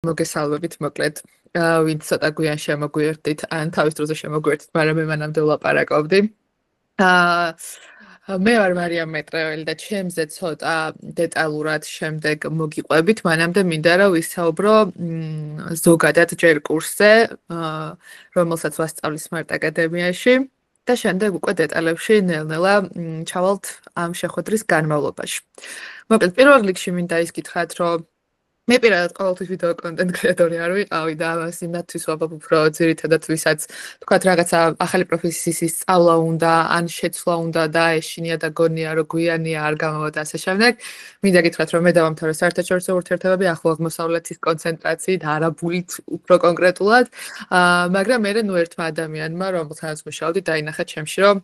მოგესალმებით მოკლედ ვინც ცოტა გვიან შემოგვიერთდით ან თავის დროზე შემოგვიერთდით, მაგრამ მე მანამდე ვლაპარაკობდი. მე ვარ მარიამ მეტრეველი და ჩემზე ცოტა დეტალურად შემდეგ მოგიყვებით, მანამდე მინდა რომ ვისაუბრო ზოგადად ჯერ კურსზე, რომელსაც ვასწავლი Smart აკადემიაში და შემდეგ უკვე დეტალებში ნელ-ნელა ჩავალთ ამ შეხვედრის განმავლობაში. მოკლედ პირველ რიგში მინდა ისკითხათ, რომ მე პირადად ყოველთვის ვიდეო კონტენტ კრეატორი არ ვიყავი და ამას იმათთვის ვაბობ უფრო ძირითადად ვისაც თქვათ რაღაცა ახალი პროფესიის სწავლა უნდა, ან შეცვლა უნდა და ეშინია და გონია რომ გვიანია არ გამავა და ასე შემდეგ. მინდა გითხრათ რომ მე დავამთავრე საერთაშორისო ურთიერთობები ახლო აღმოსავლეთის კონცენტრაციით, არაბულით უფრო კონკრეტულად, მაგრამ მე ნუ ერთმა ადამიანმა რომელსაც მუშაობდი დაინახა ჩემში რომ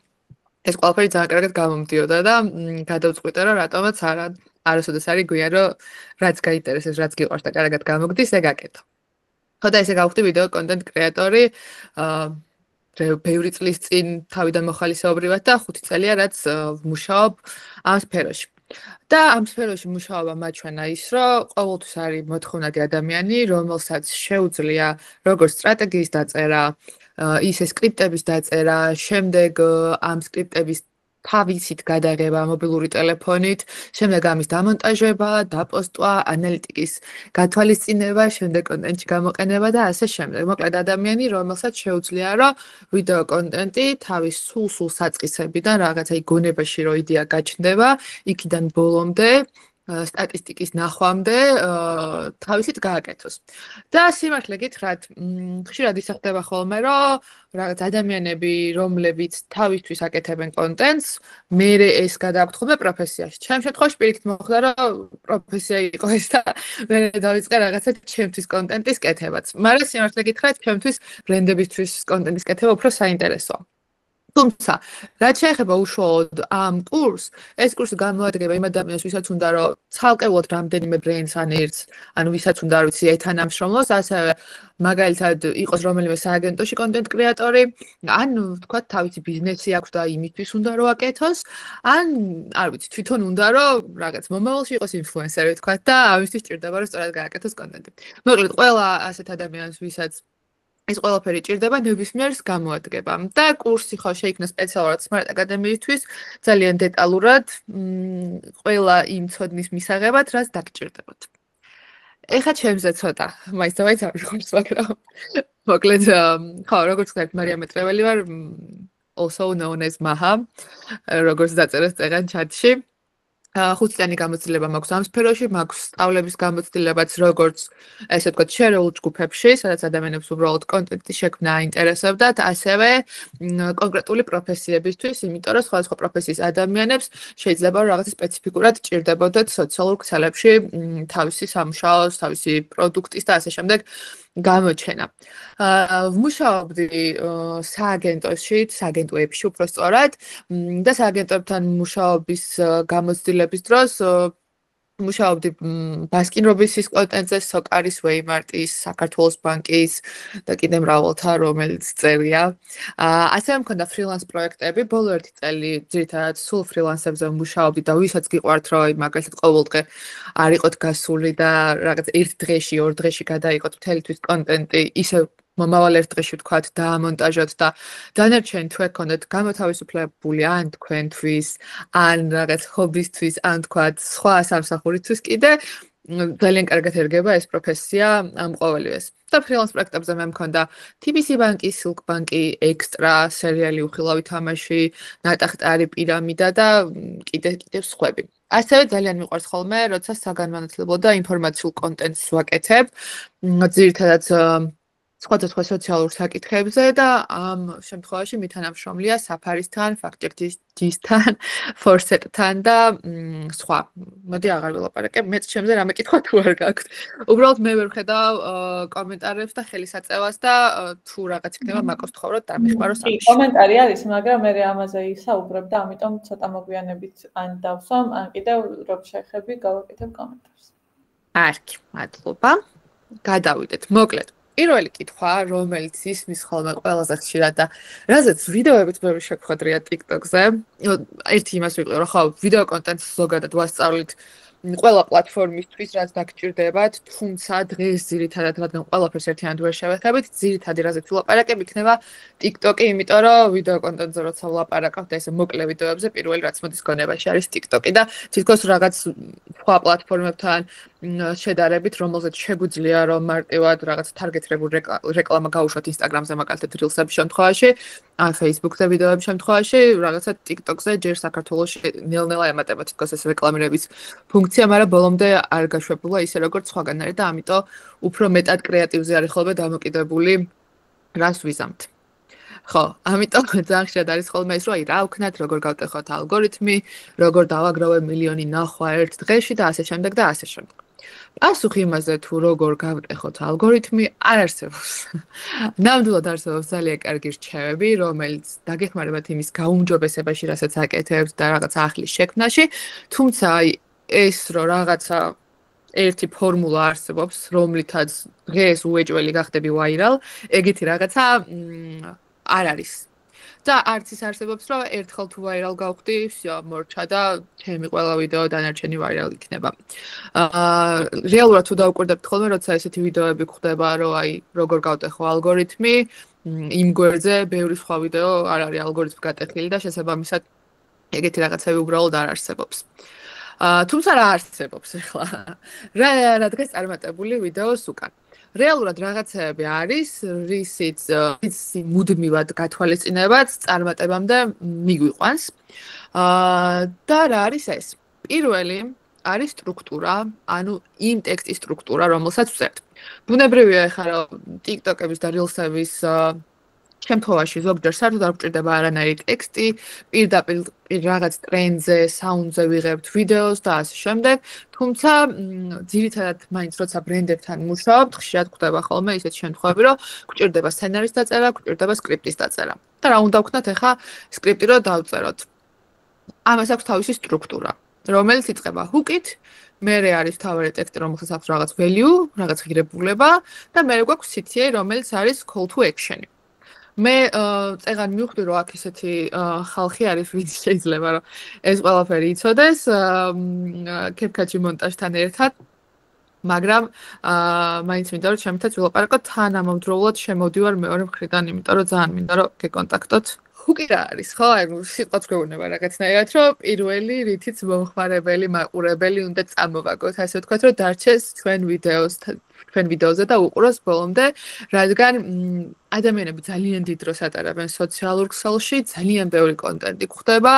ეს ყველაფერი ძალიან კარგად გამომდიოდა და გადავწყვიტე რომ რატომაც არასოდეს არის გვიან რომ რაც გაინტერესებს, რაც გიყვარს და კარგად გამოგდის, ეგ აკეთო. ხო და ესე გავხდი ვიდეო კონტენტ კრეატორი, ბევრი წლის წინ თავიდან მოხალისეობრივად და 5 წელია რაც ვმუშაობ ამ სფეროში. და ამ სფეროში მუშაობა მაჩვენა ის, რომ ყოველთვის არის მოთხოვნადი ადამიანი, რომელსაც შეუძლია როგორც სტრატეგიის დაწერა, ისე სკრიპტების დაწერა, შემდეგ ამ სკრიპტების თავისით გადაღება მობილური ტელეფონით, შემდეგ ამის დამონტაჟება, დაპოსტვა, ანალიტიკის გათვალისწინება, შემდეგ კონტენტში გამოყენება და ასე შემდეგ. მოკლედ ადამიანი, რომელსაც შეუძლია, რომ ვიდეო კონტენტი თავის სულ საწყისებიდან რაღაცა გონებაში რო იდეა გაჩნდება, იქიდან ბოლომდე სტატისტიკის ნახვამდე თავისით გააკეთოს. და სიმართლე გითხრათ, ხშირად ისახდება ხოლმე, რომ რაღაც ადამიანები, რომლებიც თავისთვის აკეთებენ კონტენტს, მერე ეს გადააქვთ ხოლმე პროფესიაში. ჩემ შემთხვევაში პირიქით მოხდა, რომ პროფესია იყო ეს და მერე დავიწყე რაღაცა ჩემთვის კონტენტის კეთებაც. მაგრამ სიმართლე გითხრათ, ჩემთვის ბრენდებისთვის კონტენტის კეთება უფრო საინტერესოა. თუმცა, რაც შეეხება უშუალოდ ამ კურსს, ეს კურსი გამოადგება იმ ადამიანს, ვისაც უნდა რომ ცალკეულად რამდენიმე ბრენდს ანერს, ანუ ვისაც უნდა რომ ვიცი ეთანამშრომლოს, ასევე მაგალითად იყოს რომელიმე სააგენტოში კონტენტ კრეატორი, ან ვთქვათ თავისი ბიზნესი აქვს და იმისთვის უნდა რომ აკეთოს, ან არ ვიცი, თვითონ უნდა რომ რაღაც მომავალში იყოს ინფლუენსერი, ვთქვათ და ამისთვის ჭირდება რომ სწორად გააკეთოს კონტენტი. მოკლედ, ყველა ასეთ ადამიანს, ვისაც ეს ყველაფერი ჭირდება ნებისმიერს გამოადგება და კურსი ხო შეიქმნა სპეციალურად Smart აკადემიისთვის ძალიან დეტალურად ყველა იმ ცოდნის მისაღებად, რაც დაგჭირდებათ. ეხლა ჩემზე ცოტა, მაინც არ ვიხობს, მაგრამ მოკლედ ხო, როგორც ვთქვათ, მარიამ მეტრეველი ვარ, also known as Maha, როგორც დაწერეს წეგან ჩატში. 5 წლიანი გამოცდილება მაქვს ამ სფეროში, მაქვს სწავლების გამოცდილებაც როგორც ესე ვთქვათ შერეულ ჯგუფებში, სადაც ადამიანებს უბრალოდ კონტენტის შექმნა აინტერესებდათ, ასევე კონკრეტული პროფესიებისთვის, იმიტომ რომ სხვადასხვა პროფესიის ადამიანებს შეიძლება რაღაც სპეციფიკურად ჭირდებოდათ სოციალურ ქსელებში თავისი სამუშაოს, თავისი პროდუქტის და ასე შემდეგ გამოჩენა. ვმუშაობდი სააგენტოებში უпростоრად და სააგენტოებთან მუშაობის გამოცდილების დროს მუშაობდი ბასკინ რობინსის კონტენტზე, სოკარის, ვეიმარტის, საქართველოს ბანკის და კიდე მრავალთა, რომელიც წერია. ასევე მქონდა ფრილანს პროექტები, ბოლო 1 წელი ძირითადად სულ ფრილანსებზე ვმუშაობდი და ვისაც გიყვართ, რომ მაგალითად ყოველდღე არ იყოთ გასული და რაღაც 1 დღეში, 2 დღეში გადაიყოთ მთელი თვის კონტენტი, ისე მომავალ 1 დღეში ვთქვათ დაამონტაჟოთ და დანარჩენი თუ ეკონდეთ გამოთავისუფლებული ან თქვენთვის, ან რაღაც ჰობისთვის, ან თქვათ სხვა სამსახურისთვის კიდე ძალიან კარგად ერგება ეს პროფესია ამ ყოველივეს. და ფრილანს პროექტებზე მე მქონდა TBC ბანკი, Silk ბანკი, ექსტრა, სერიალი უხილავი თამაში, ნატახტარი პირამიდა და კიდევ სხვები. ასევე ძალიან მიყვარს ხოლმე, როცა საგანმანათლებლო და ინფორმაციულ კონტენტს ვაკეთებ, ძირითადად სხვადასხვა სოციალურ საკითხებზე და ამ შემთხვევაში მითანამშრომლია საფარისთან, ფაქტჩეკჯისთან, ფორსეტთან და სხვა. მოდი აღარ ვილაპარაკებ, მეც ჩემზე რამე კითხვა თუ არ გაქვთ. უბრალოდ მე ვერ ვხედავ კომენტარებს და ხელისაწევას და თუ რაღაც იქნება მაკოს თხოვროთ დამიხმარო სამში. კომენტარი არის, მაგრამ მე ამაზე ისაუბრებ და ამიტომ ცოტა მოგვიანებით ან დავსვამ, ან კიდევ რომ შეხები გავაკეთებ კომენტარს. არქი, მადლობა. გადავიდეთ. მოკლედ პირველი კითხვა, რომელიც ისმის ხოლმე ყველაზე ხშირად და რაზეც ვიდეოებიც ბევრი შეგვხვედრია TikTok-ზე. ერთი იმას ვიყო, რომ ხო, ვიდეო კონტენტს ზოგადად ვასწავლით ყველა პლატფორმისთვის რაც დაგჭირდებათ, თუმცა დღეს ძირითადად რადგან ყველაფერს ერთიანად ვერ შევეხებით, ძირითადი რაზეც ვილაპარაკებ იქნება TikTok-ი, იმიტომ რომ ვიდეო კონტენტზე როცა ვლაპარაკავთ და ესე მოკლე ვიდეოებზე პირველი რაც მოდის გონებაში არის TikTok-ი და თითქოს რაღაც სხვა პლატფორმებთან შედარებით, რომელზეც შეგვიძლია რომ მარტივად რაღაც თარგეტირებული რეკლამა გაუშვათ Instagram-ზე მაგალითად Reels-ების შემთხვევაში, ან Facebook-ზე ვიდეოების შემთხვევაში, რაღაცა TikTok-ზე ჯერ საქართველოში ნელ-ნელა ემატება თითქოს ეს რეკლამირების ფუნქცია, მაგრამ ბოლომდე არ გაშვებულა ისე როგორც სხვაგან არის და ამიტომ უფრო მეტად კრეატივზე არის ხოლმე დამოკიდებული რას ვიზამთ. ხო, ამიტომ ძალიან ხშირად არის ხოლმე ის, რომ აი რა ვქნათ, როგორ გავტეხოთ ალგორითმი, როგორ დავაგროვებ მილიონი ნახვა ერთ დღეში და ასე შემდეგ და ასე შემდეგ. პასუხი იმაზე თუ როგორ გავტეხოთ ალგორითმი არ არსებობს. ნამდვილად არსებობს ძალიან კარგი რჩევები, რომელიც დაგეხმარებათ იმის გაუმჯობესებაში, რასაც აკეთებთ და რაღაც ახლის შექმნაში, თუმცა აი ეს რომ რაღაცა ერთი ფორმულა არსებობს, რომლითაც დღეს უეჭველი გახდები ვაირალ, ეგეთი რაღაცა არ არის. და არც ის არსებობს, რომ ერთხელ თუ ვაირალ გავხდი, всё, მორჩა და ჩემი ყველა ვიდეო დანარჩენი ვაირალ იქნება. რეალურად თუ დავუკვირდებთ ხოლმე, როცა ესეთი ვიდეოები გვხდება, რომ აი როგორ გავტეხო ალგორითმი, იმ გვერდზე ბევრი სხვა ვიდეო არ არის ალგორითმი გატეხილი და შესაბამისად ეგეთი რაღაცები უბრალოდ არ არსებობს. თუმცა რა არსებობს ახლა? რა დღეს წარმატებული ვიდეოს უკან. რეალურად რაღაცეები არის, რისიც მუდმივად გათვალისწინებაც წარმატებამდე მიგვიყვანს. და რა არის ეს? პირველი არის სტრუქტურა, ანუ იმ ტექსტის სტრუქტურა, რომელსაც ვწერთ. ბუნებრივია ახლა რომ TikTok-ების და Reels-ების შემთხვევაში ზოგჯერ საერთოდ არ გვჭირდება არანაირი ტექსტი, პირდაპირ რაღაც ტრენდზე, საუნდზე ვიღებთ ვიდეოს და ასე შემდეგ. თუმცა ძირითადად მაინც როცა ბრენდებთან მუშაობთ, ხშირად გვხდება ხოლმე ისეთი შემთხვევები, რომ გვჭირდება სცენარის დაწერა, გვჭირდება სკრიპტის დაწერა. და რა უნდა ვქნათ ახლა სკრიპტი რომ დავწეროთ. ამას აქვს თავისი სტრუქტურა, რომელიც იწყება ჰუკით, მერე არის მთავარი ტექსტი, რომელსაც აქვს რაღაც value, რაღაც ღირებულება და მერე გვაქვს CTA, რომელიც არის call to action-ი. მე წეგან მივხვდი რომ აქ ისეთი ხალხი არის ვინც შეიძლება რომ ეს ყველაფერი იცოდეს კეპკაჩი მონტაჟთან ერთად მაგრამ მაინც მინდა რომ ჩემთაც ვილაპარაკოთ თანამამდროულად შემოდივარ მეორე მხრიდან იმიტომ რომ ძალიან მინდა რომ გეკონტაქტოთ ჰუკი რა არის ხო აი სიტყვაც გვეუბნება რაღაცნაირად რომ პირველი რითიც მომხმარებელი მაყურებელი უნდა წამოვაგოთ ასე ვთქვათ რომ დარჩეს თქვენ ვიდეოზე და უყუროს ბოლომდე რადგან ადამიანები ძალიან დიდ დროს ატარებენ სოციალურ ქსელში, ძალიან ბევრი კონტენტი გვხდება,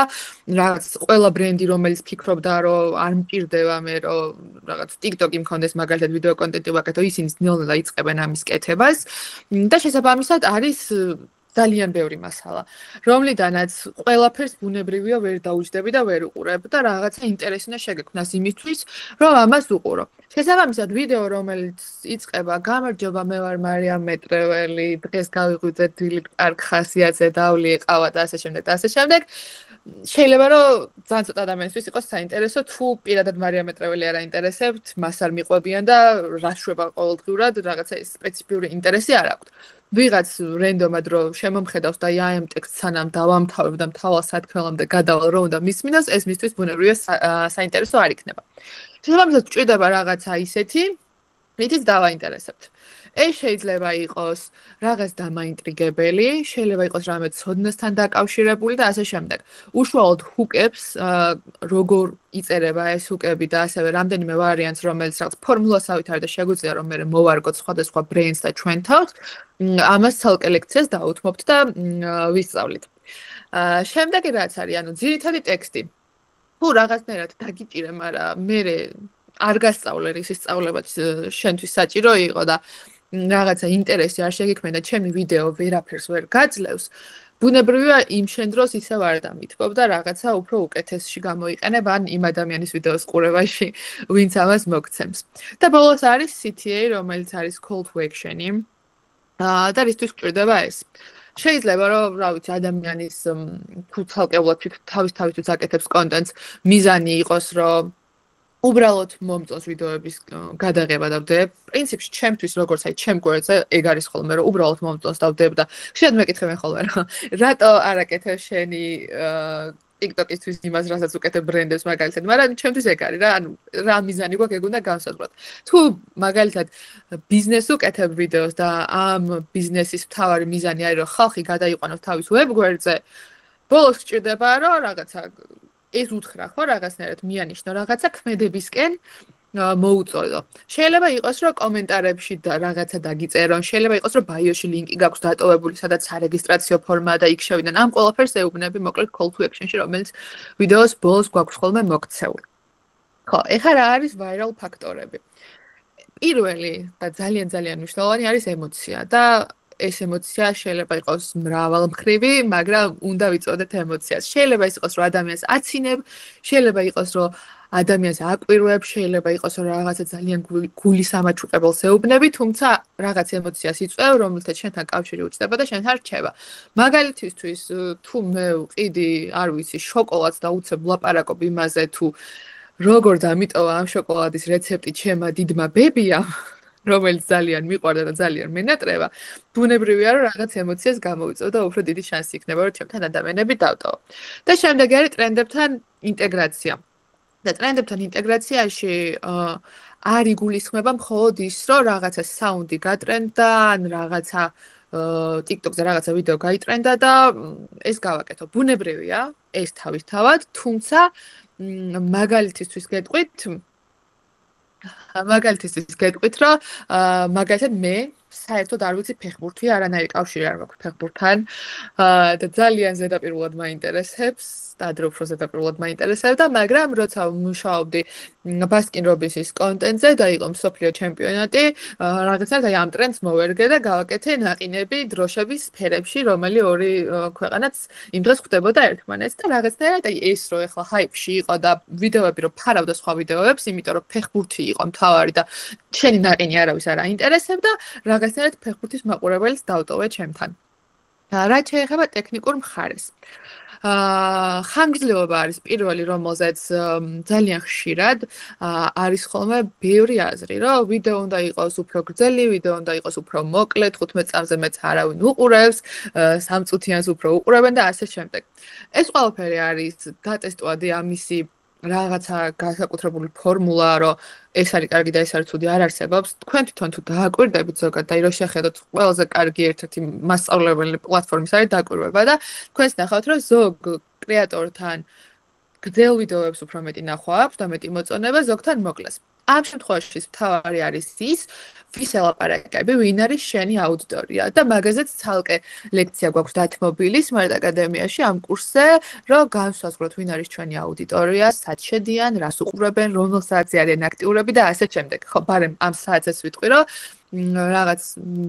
რაღაც ყველა ბრენდი რომელიც ფიქრობდა რომ არ მჭირდება მე რომ რაღაც TikTok-ი მქონდეს მაგალითად ვიდეო კონტენტი ვაკეთო, ისინი ნელ-ნელა იწყებენ ამის კეთებას და შესაბამისად არის ძალიან ბევრი მასალა, რომლიდანაც ყველაფერს ბუნებრივია ვერ დაუჯდები და ვერ უყურებ და რაღაცა ინტერესი უნდა შეგექმნას იმისთვის, რომ ამას უყურო. შესაბამისად, ვიდეო რომელიც იწყება, გამარჯობა, მე ვარ მარიამ მეტრეველი, დღეს გავიღვიძე დილით კარგ ხასიათზე დავლი ეყავა და ასე შემდეგ და ასე შემდეგ. შეიძლება რომ ძალიან ცოტა ადამიანისთვის იყოს საინტერესო, თუ პირადად მარიამ მეტრეველი არ აინტერესებთ, მას არ მიყვებიან და რა შვება ყოველდღიურად, რაღაცა სპეციფიური ინტერესი არ აქვთ. ვიღაც რენდომად რომ შემომხედავს და აი ამ ტექსტს სანამ დავამთავრებ და მთავარ სათქმელამდე გადავალ რომ უნდა მისმინოს, ეს მისთვის ბუნებრივია საინტერესო არ იქნება. შესაბამისად გვჭირდება რაღაცა ისეთი, რითიც დავაინტერესებთ. ეს შეიძლება იყოს რაღაც დამაინტრიგებელი, შეიძლება იყოს რამე ცოდნასთან დაკავშირებული და ასე შემდეგ. უშუალოდ ჰუკებს, როგორ იწერება ეს ჰუკები და ასევე რამდენიმე ვარიანტს, რომელიც რაღაც ფორმულასავით არის და შეგვიძლია რომ მე მოვარგოთ სხვადასხვა ბრენდს და ჩვენ თავს, ამას ცალკე ლექციას დაუთმობთ და ვისწავლით. შემდეგი რაც არის, ანუ ძირითადი ტექსტი. თუ რაღაცნაირად დაგიჭირე, მაგრამ მე არ გასწავლე რის სწავლებაც შენთვის საჭირო იყო და რაღაცა ინტერესი არ შეგიქმნა ჩემი ვიდეო ვერაფერს ვერ გაძლევს. ბუნებრივია იმ შენ დროს ისევ არ დამითბობ და რაღაცა უფრო უკეთესში გამოიყენებ ან იმ ადამიანის ვიდეოს ყურებაში, ვინც ამას მოგცემს. და ბოლოს არის CTA, რომელიც არის call to action-ი. და რისთვის გვჭირდება ეს? შეიძლება რომ, რა ვიცი, ადამიანის თუ ცალკეულად თავისთავისთვის აკეთებს კონტენტს, მიზანი იყოს, რომ უბრალოდ მომწონს ვიდეოების გადაღება და ვდებ. პრინციპში ჩემთვის როგორც აი ჩემ გვერდზე ეგ არის ხოლმე რომ უბრალოდ მომწონს და ვდებ და ხშირად მეკითხებენ ხოლმე რომ რატო არ აკეთებ შენი TikTok-ისთვის იმას, რასაც უკეთებ ბრენდებს მაგალითად, მაგრამ ჩემთვის ეგ არის რა, ანუ რა მიზანი გვაქვს ეგ უნდა განსაზღვროთ. თუ მაგალითად ბიზნესს უკეთებ ვიდეოს და ამ ბიზნესის მთავარი მიზანი არის რომ ხალხი გადაიყვანოს თავის ვებგვერდზე, ბოლოს გჭირდება რომ რაღაცა ეს უთხრა ხო რაღაცნაირად მიანიშნო რაღაცა ქმედებისკენ მოუწოდო. შეიძლება იყოს რომ კომენტარებში და რაღაცა დაგიწერონ, შეიძლება იყოს რომ ბაიოში ლინკი გაქვს დატოვებული, სადაც სარეგისტრაციო ფორმაა და იქ შევიდან. ამ ყველაფერს ეუბნები მოკლედ call to action-ში, რომელიც ვიდეოს ბოლოს გვაქვს ხოლმე მოქცეული. ხო, ეხლა რა არის viral ფაქტორები? პირველი და ძალიან მნიშვნელოვანი არის ემოცია და ეს ემოცია შეიძლება იყოს მრავალმხრივი, მაგრამ უნდა ვიწოდეთ ემოციას. შეიძლება ის იყოს რომ ადამიანს აცინებ, შეიძლება იყოს რომ ადამიანს აკვირვებ, შეიძლება იყოს რომ რაღაცა ძალიან გულის ამაჩუყებელს ეუბნები, თუმცა რაღაც ემოციას იწვევ, რომელთა შენთან კავშირი უჩნდება და შენთან რჩება. მაგალითისთვის, თუ მე ვყიდი, არ ვიცი, შოკოლადს და უცებ ვლაპარაკობ იმაზე, თუ როგორ დამიტოვა ამ შოკოლადის რეცეპტი ჩემმა დიდმა ბებიამ, რომელიც ძალიან მიყვარდა და ძალიან მენატრება, ბუნებრივია რომ რაღაც ემოციას გამოვიწევ და უფრო დიდი შანსი იქნება რომ ჩემთან ადამიანები დავტოვო. და შემდეგ არის ტრენდებთან ინტეგრაცია. და ტრენდებთან ინტეგრაციაში არ იგულისხმება მხოლოდ ის, რომ რაღაცა საუნდი გატრენდა, ან რაღაცა TikTok-ზე რაღაცა ვიდეო გაიტრენდა და ეს გავაკეთო. ბუნებრივია, ეს თავისთავად, თუმცა მაგალითისთვის გეტყვით, რომ მაგალითად მე საერთოდ არ ვიცი ფეხბურთი, არანაირი კავშირი არ მაქვს ფეხბურთთან და ძალიან ზედაპირულად მაინტერესებს და ადრე უფრო ზედაპირულად მაინტერესებდა, მაგრამ როცა მუშაობდი ბასკინ რობინსის კონტენტზე და იყო მსოფლიო ჩემპიონატი, რაღაცნაირად აი ამ ტრენდს მოვერგე და გავაკეთე ნაყინები დროშების სფერებში, რომელი ორი ქვეყანაც იმ დღეს ხვდებოდა ერთმანეთს და რაღაცნაირად აი ეს რო ეხლა ჰაიპში იყო და ვიდეოები რო ფარავდა სხვა ვიდეოებს, იმიტომ რომ ფეხბურთი იყო მთავარი და შენი ნაყინი არავის არ აინტერესებდა, რაღაცნაირად ფეხბურთის მაყურებელს დავტოვე ჩემთან. რაც შეეხება ტექნიკურ მხარეს. ხანგრძლივობა არის პირველი, რომელზეც ძალიან ხშირად არის ხოლმე ბევრი აზრი, რომ ვიდეო უნდა იყოს უფრო გრძელი, ვიდეო უნდა იყოს უფრო მოკლე, 15 წამზე მეც არავინ უყურებს, 3 წუთიანს უფრო უყურებენ და ასე შემდეგ. ეს ყველაფერი არის დატესტვადი ამისი რაღაცა განსაკუთრებული ფორმულა, რომ ეს არის კარგი და ეს არის ცუდი არ არსებობს. თქვენ თვითონ თუ დააკვირდებით ზოგადად და რომ შეხედოთ ყველაზე კარგი ერთ-ერთი მასწავლებელი პლატფორმის არის დაკვირვება და თქვენს ნახავთ რომ ზოგ კრეატორთან გრძელ ვიდეოებს უფრო მეტი ნახვა აქვს და მეტი მოწონება, ზოგთან მოკლეს. ამ შემთხვევაში მთავარი არის ის, ვის ელაპარაკები, ვინ არის შენი აუდიტორია და მაგაზეც ცალკე ლექცია გვაქვს დათმობილი Smart აკადემიაში ამ კურსზე, რომ განსაზღვროთ ვინ არის ჩვენი აუდიტორია, სად შედიან, რას უყურებენ, რომელ საათზე არიან აქტიურები და ასე შემდეგ. ხო, ბარემ ამ საათს ვიტყვი, რომ რაღაც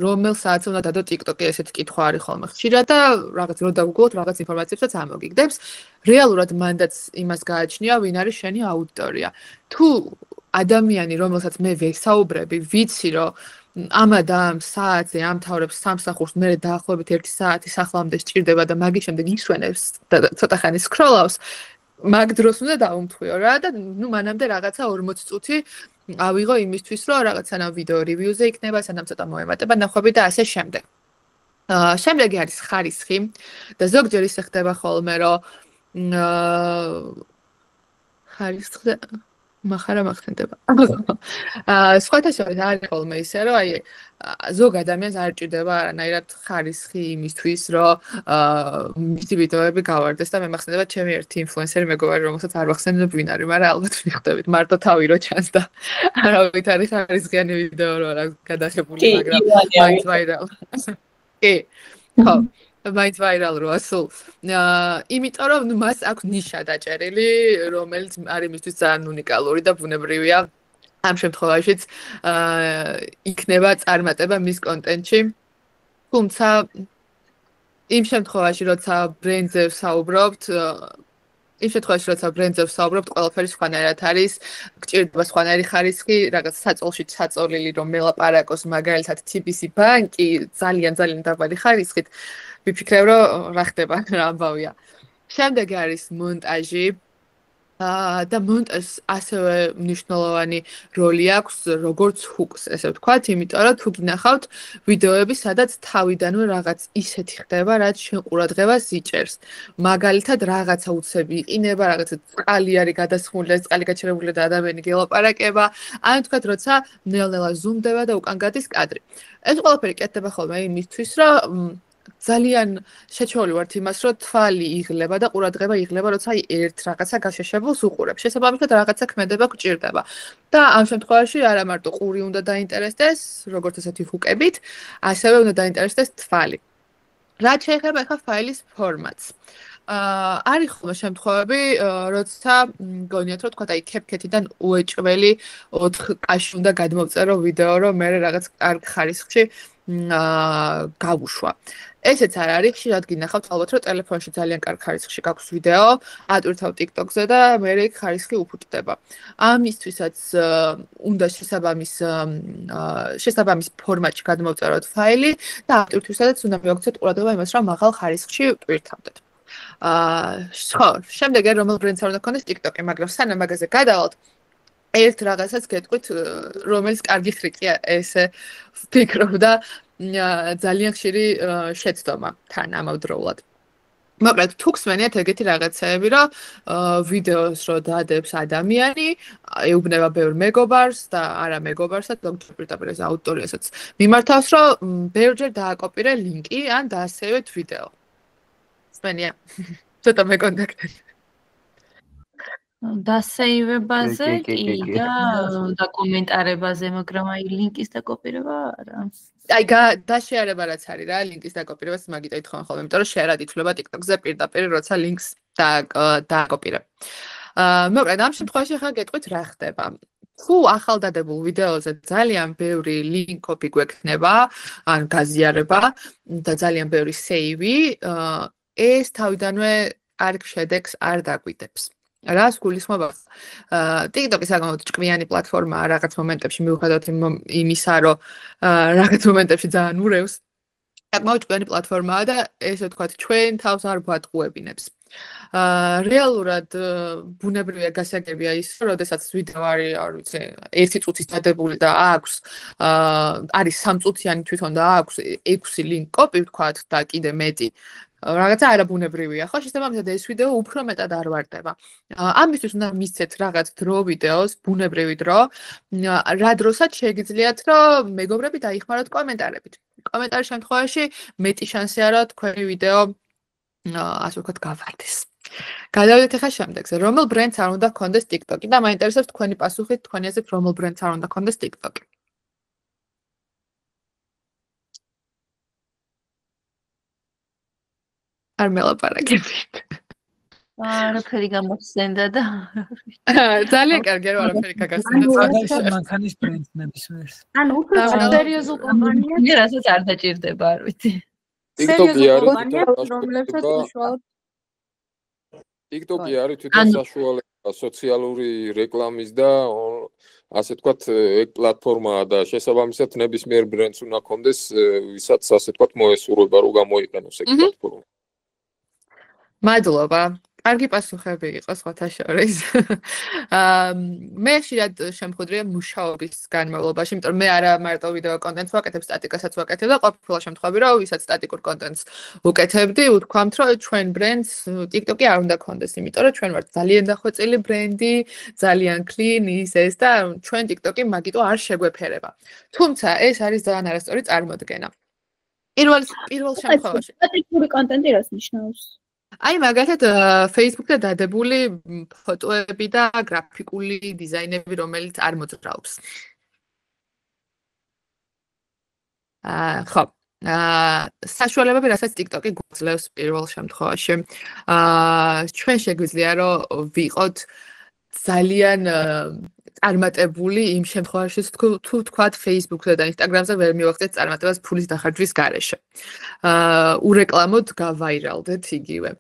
რომელ საათზე უნდა დადო TikTok-ი, ესეთი კითხვა არის ხოლმე ხშირად და რაღაც რო დაგუგლოთ, რაღაც ინფორმაციებსაც ამოგიგდებს. რეალურად მანდაც იმას გააჩნია, ვინ არის შენი აუდიტორია. თუ ადამიანი, რომელსაც მე ვესაუბრები, ვიცი, რომ ამ საათზე ამთავრებს სამსახურს, მე დაახლოებით 1 საათი სახლამდე სჭირდება და მაგის შემდეგ ისვენებს და ცოტა ხანი სკროლავს, მაგ დროს უნდა დაუმთხვიო რა და ნუ მანამდე რაღაცა 40 წუთი ავიღო იმისთვის, რომ რაღაც სანამ ვიდეო რივიუზე იქნება, სანამ ცოტა მოემატება ნახვები და ასე შემდეგ. შემდეგი არის ხარისხი და ზოგჯერ ისე ხდება ხოლმე, რომ ხარისხი მახარა მახსენდება. სხვათა შორის არის ხოლმე ისე, რომ აი ზოგ ადამიანს არ ჭირდება არანაირად ხარისხი იმისთვის, რომ მისი ვიდეოები გავარდეს და მე მახსენდება ჩემი ერთი ინფლუენსერი მეგობარი, რომელსაც არ ვახსენებ ვინ არის, მაგრამ ალბათ მიხვდებით, მარტო თავი რო ჩანს და არავით არის ხარისხიანი ვიდეო რო არა გადახებული, მაგრამ მაინც ვაირალ. კი. ხო. მაინც ვაირალურია სულ. იმიტომ რომ მას აქვს ნიშა დაჭერილი, რომელიც არის მისთვის ძალიან უნიკალური და ბუნებრივია. ამ შემთხვევაშიც იქნება წარმატება მის კონტენტში. თუმცა იმ შემთხვევაში, როცა ბრენდზე ვსაუბრობთ, ყველაფერი სხვანაირად არის, გჭირდება სხვანაირი ხარისხი, რაღაც საწოლში საწოლილი რომ მელაპარაკოს, მაგალითად TBC ბანკი, ძალიან დაბალი ხარისხით. ვიფიქრებ, რომ რა ხდება, რა ამბავია. შემდეგი არის მონტაჟი. და მონტაჟს ასევე მნიშვნელოვანი როლი აქვს როგორც ჰუკს, ესე ვთქვათ, იმიტომ რომ თუ გინახავთ ვიდეოები, სადაც თავიდანვე რაღაც ისეთი ხდება, რაც შენ ყურადღებას იჭერს. მაგალითად, რაღაცა უცები იყინება, რაღაცა წყალი არის გადასხმული, წყალი გაჩერებული და ადამიანი გელაპარაკება, ან თქვათ, როცა ნელ-ნელა ზუმდება და უკან გადის კადრი. ეს ყველაფერი კეთდება ხოლმე იმისთვის, რომ ძალიან შეჩეული ვართ იმას, რომ თვალი იღლება და ყურადღება იღლება, როცა ერთ რაღაცა გაშეშებულს უყურებ. შესაბამისად, რაღაცა ქმედება გჭირდება. და ამ შემთხვევაში არა მარტო ყური უნდა დაინტერესდეს, როგორც ესეთი ჰუკებით, ასევე უნდა დაინტერესდეს თვალი. რაც შეეხება ახლა ფაილის ფორმატს. არის ხოლმე შემთხვევები, როცა გონიათ, რომ თქვათ, აი CapCut-დან უეჭველი 4K-ში უნდა გადმოვწერო ვიდეო, რომ მე რაღაც კარგ ხარისხში გავუშვა. ესეც არ არის, ხშირად გინახავთ ალბათ, რომ ტელეფონში ძალიან კარგ ხარისხში გაქვს ვიდეო, ატვირთავ TikTok-ზე და მე იქ ხარისხი უფუჭდება. ამისთვისაც უნდა შესაბამის ფორმატში გადმოვწეროთ ფაილი და ატვირთვისაც უნდა მივაქცეთ ყურადღება იმას, რომ მაღალ ხარისხში ტვირთავდეთ. ხო, შემდეგ რომელ ბრენდს არ უნდა გქონდეს TikTok-ი, მაგრამ სანამ მაგაზე გადავალთ, ერთ რაღაცას გეტყვით, რომელიც კარგი ხრიკია, ესე ვფიქრობ და ძალიან ხშირი შეცდომა თან ამავდროულად. მოკლედ, თუ გსმენიათ ეგეთი რაღაცეები, რომ ვიდეოს რო დაადებს ადამიანი, ეუბნება ბევრ მეგობარს და არა მეგობარსაც, პირდაპირ ეს აუდიტორიასაც მიმართავს, რომ ბევრჯერ დააკოპირე ლინკი ან დაასეივეთ ვიდეო. სმენია. ცოტა მეკონტაქტეთ. დასეივებაზე კი და კომენტარებაზე, მაგრამ აი ლინკის დაკოპირება არა. აი დაშეარება რაც არის რა, ლინკის დაკოპირებას მაგიტო ითხოვენ ხოლმე, იმიტომ რომ შეერად ითვლება TikTok-ზე პირდაპირ, როცა ლინკს დააკოპირებ. მოკლედ, ამ შემთხვევაში ახლა გეტყვით რა ხდება. თუ ახალ დადებულ ვიდეოზე ძალიან ბევრი ლინკები გვექნება, ან გაზიარება და ძალიან ბევრი სეივი, ეს თავიდანვე კარგ შედეგს არ დაგვიდებს. რას გულისხმობ? TikTok-ი საკმაოდ ჭკვიანი პლატფორმაა რაღაც მომენტებში, მიუხედავად იმისა, რომ რაღაც მომენტებში ძალიან ურევს. საკმაოდ ჭკვიანი პლატფორმაა და ესე ვთქვათ, ჩვენ თავს არ გვატყუებინებს. რეალურად ბუნებრივია გასაგებია ის, რომ როდესაც ვიდეო არის, არ ვიცი, 1 წუთის დადებული და აქვს არის 3 წუთიანი თვითონ და აქვს 6 ლინკ კოპი ვთქვათ და კიდე მეტი. რაღაცა არაბუნებრივია, ხო? შესაბამისად ეს ვიდეო უფრო მეტად არ ვარდება. ამისთვის უნდა მისცეთ რაღაც დრო ვიდეოს, ბუნებრივი დრო, რა დროსაც შეგიძლიათ, რომ მეგობრები დაიხმაროთ კომენტარებით. კომენტარის შემთხვევაში მეტი შანსია, რომ თქვენი ვიდეო ასე ვთქვათ, გავარდეს. გადავიდეთ ახლა შემდეგზე. რომელ ბრენდს არ უნდა გქონდეს TikTok-ი და მაინტერესებს თქვენი პასუხი, თქვენი აზრით, რომელ ბრენდს არ უნდა გქონდეს TikTok-ი. არ მელაპარაკებით. არაფერი გამოსცენდა და ძალიან კარგია რომ არაფერი გაგასცენდა. მანქანის ბრენდს ნებისმიერს. ანუ უფრო სერიოზულ კომპანიას მე რასაც არ დაჭირდება, არ ვიცი. TikTok-ი არის რომლებსაც უშუალოდ TikTok-ი არის თვითონ საშუალება სოციალური რეკლამის და ასე ვთქვათ, ეგ პლატფორმაა და შესაბამისად ნებისმიერ ბრენდს უნდა გქონდეს, ვისაც ასე ვთქვათ, მოესურვება რომ გამოიყენოს ეგ პლატფორმა. მადლობა. კარგი პასუხები იყო სხვათა შორის. მე ხშირად შემხვდრია მუშაობის განმავლობაში, იმიტომ რომ მე არა მარტო ვიდეო კონტენტს ვაკეთებ, სტატიკასაც ვაკეთებ და ყოფილი შემთხვევები რომ ვისაც სტატიკურ კონტენტს ვუკეთებდი, უთქვამთ რომ ჩვენ ბრენდს TikTok-ი არ უნდა გქონდეს, იმიტომ რომ ჩვენ ვართ ძალიან დახვეწილი ბრენდი, ძალიან clean ის და ჩვენ TikTok-ი მაგიტო არ შეგვეფერება. თუმცა ეს არის ძალიან არასწორი წარმოდგენა. პირველ შემთხვევაში სტატიკური კონტენტი რას ნიშნავს? აი მაგალითად Facebook-ზე დადებული ფოტოები და გრაფიკული დიზაინები, რომელიც არ მოძრაობს. ხო. საშუალებები, რასაც TikTok-ი გვაძლევს პირველ შემთხვევაში. ჩვენ შეგვიძლია რომ ვიყოთ ძალიან წარმატებული იმ შემთხვევაში, თუ თქვათ Facebook-ზე და Instagram-ზე ვერ მივახცეთ წარმატებას ფულის დახარჯვის გარეშე. ურეკლამოდ გავაირალდეთ იგივე.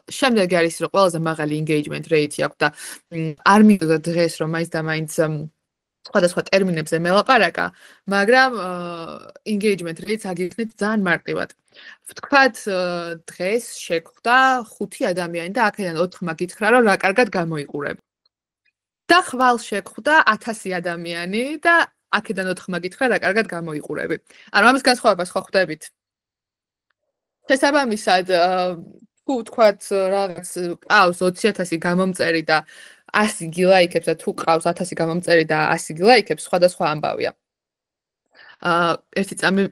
შემდეგ არის რომ ყველაზე მაღალი engagement rate აქვს და არ მინდოდა დღეს რომ მაინც და მაინც სხვადასხვა ტერმინებზე მელაპარაკა, მაგრამ engagement rate-ს აგიხსნით ძალიან მარტივად. ვთქვათ, დღეს შეხვდა 5 ადამიანი და აქედან 4-მა გითხრა, რომ რა კარგად გამოიყურებ. და ხვალ შეხვდა 1000 ადამიანი და აქედან 4-მა გითხრა, რა კარგად გამოიყურები. ანუ ამის განსხვავებას ხო ხვდებით? შესაბამისად, თუ ვთქვათ, რაღაც ყავს 20000 გამომწერი და 100 გილაიქებს და თუ ყავს 1000 გამომწერი და 100 გილაიქებს, სხვადასხვა ამბავია. ერთი წამი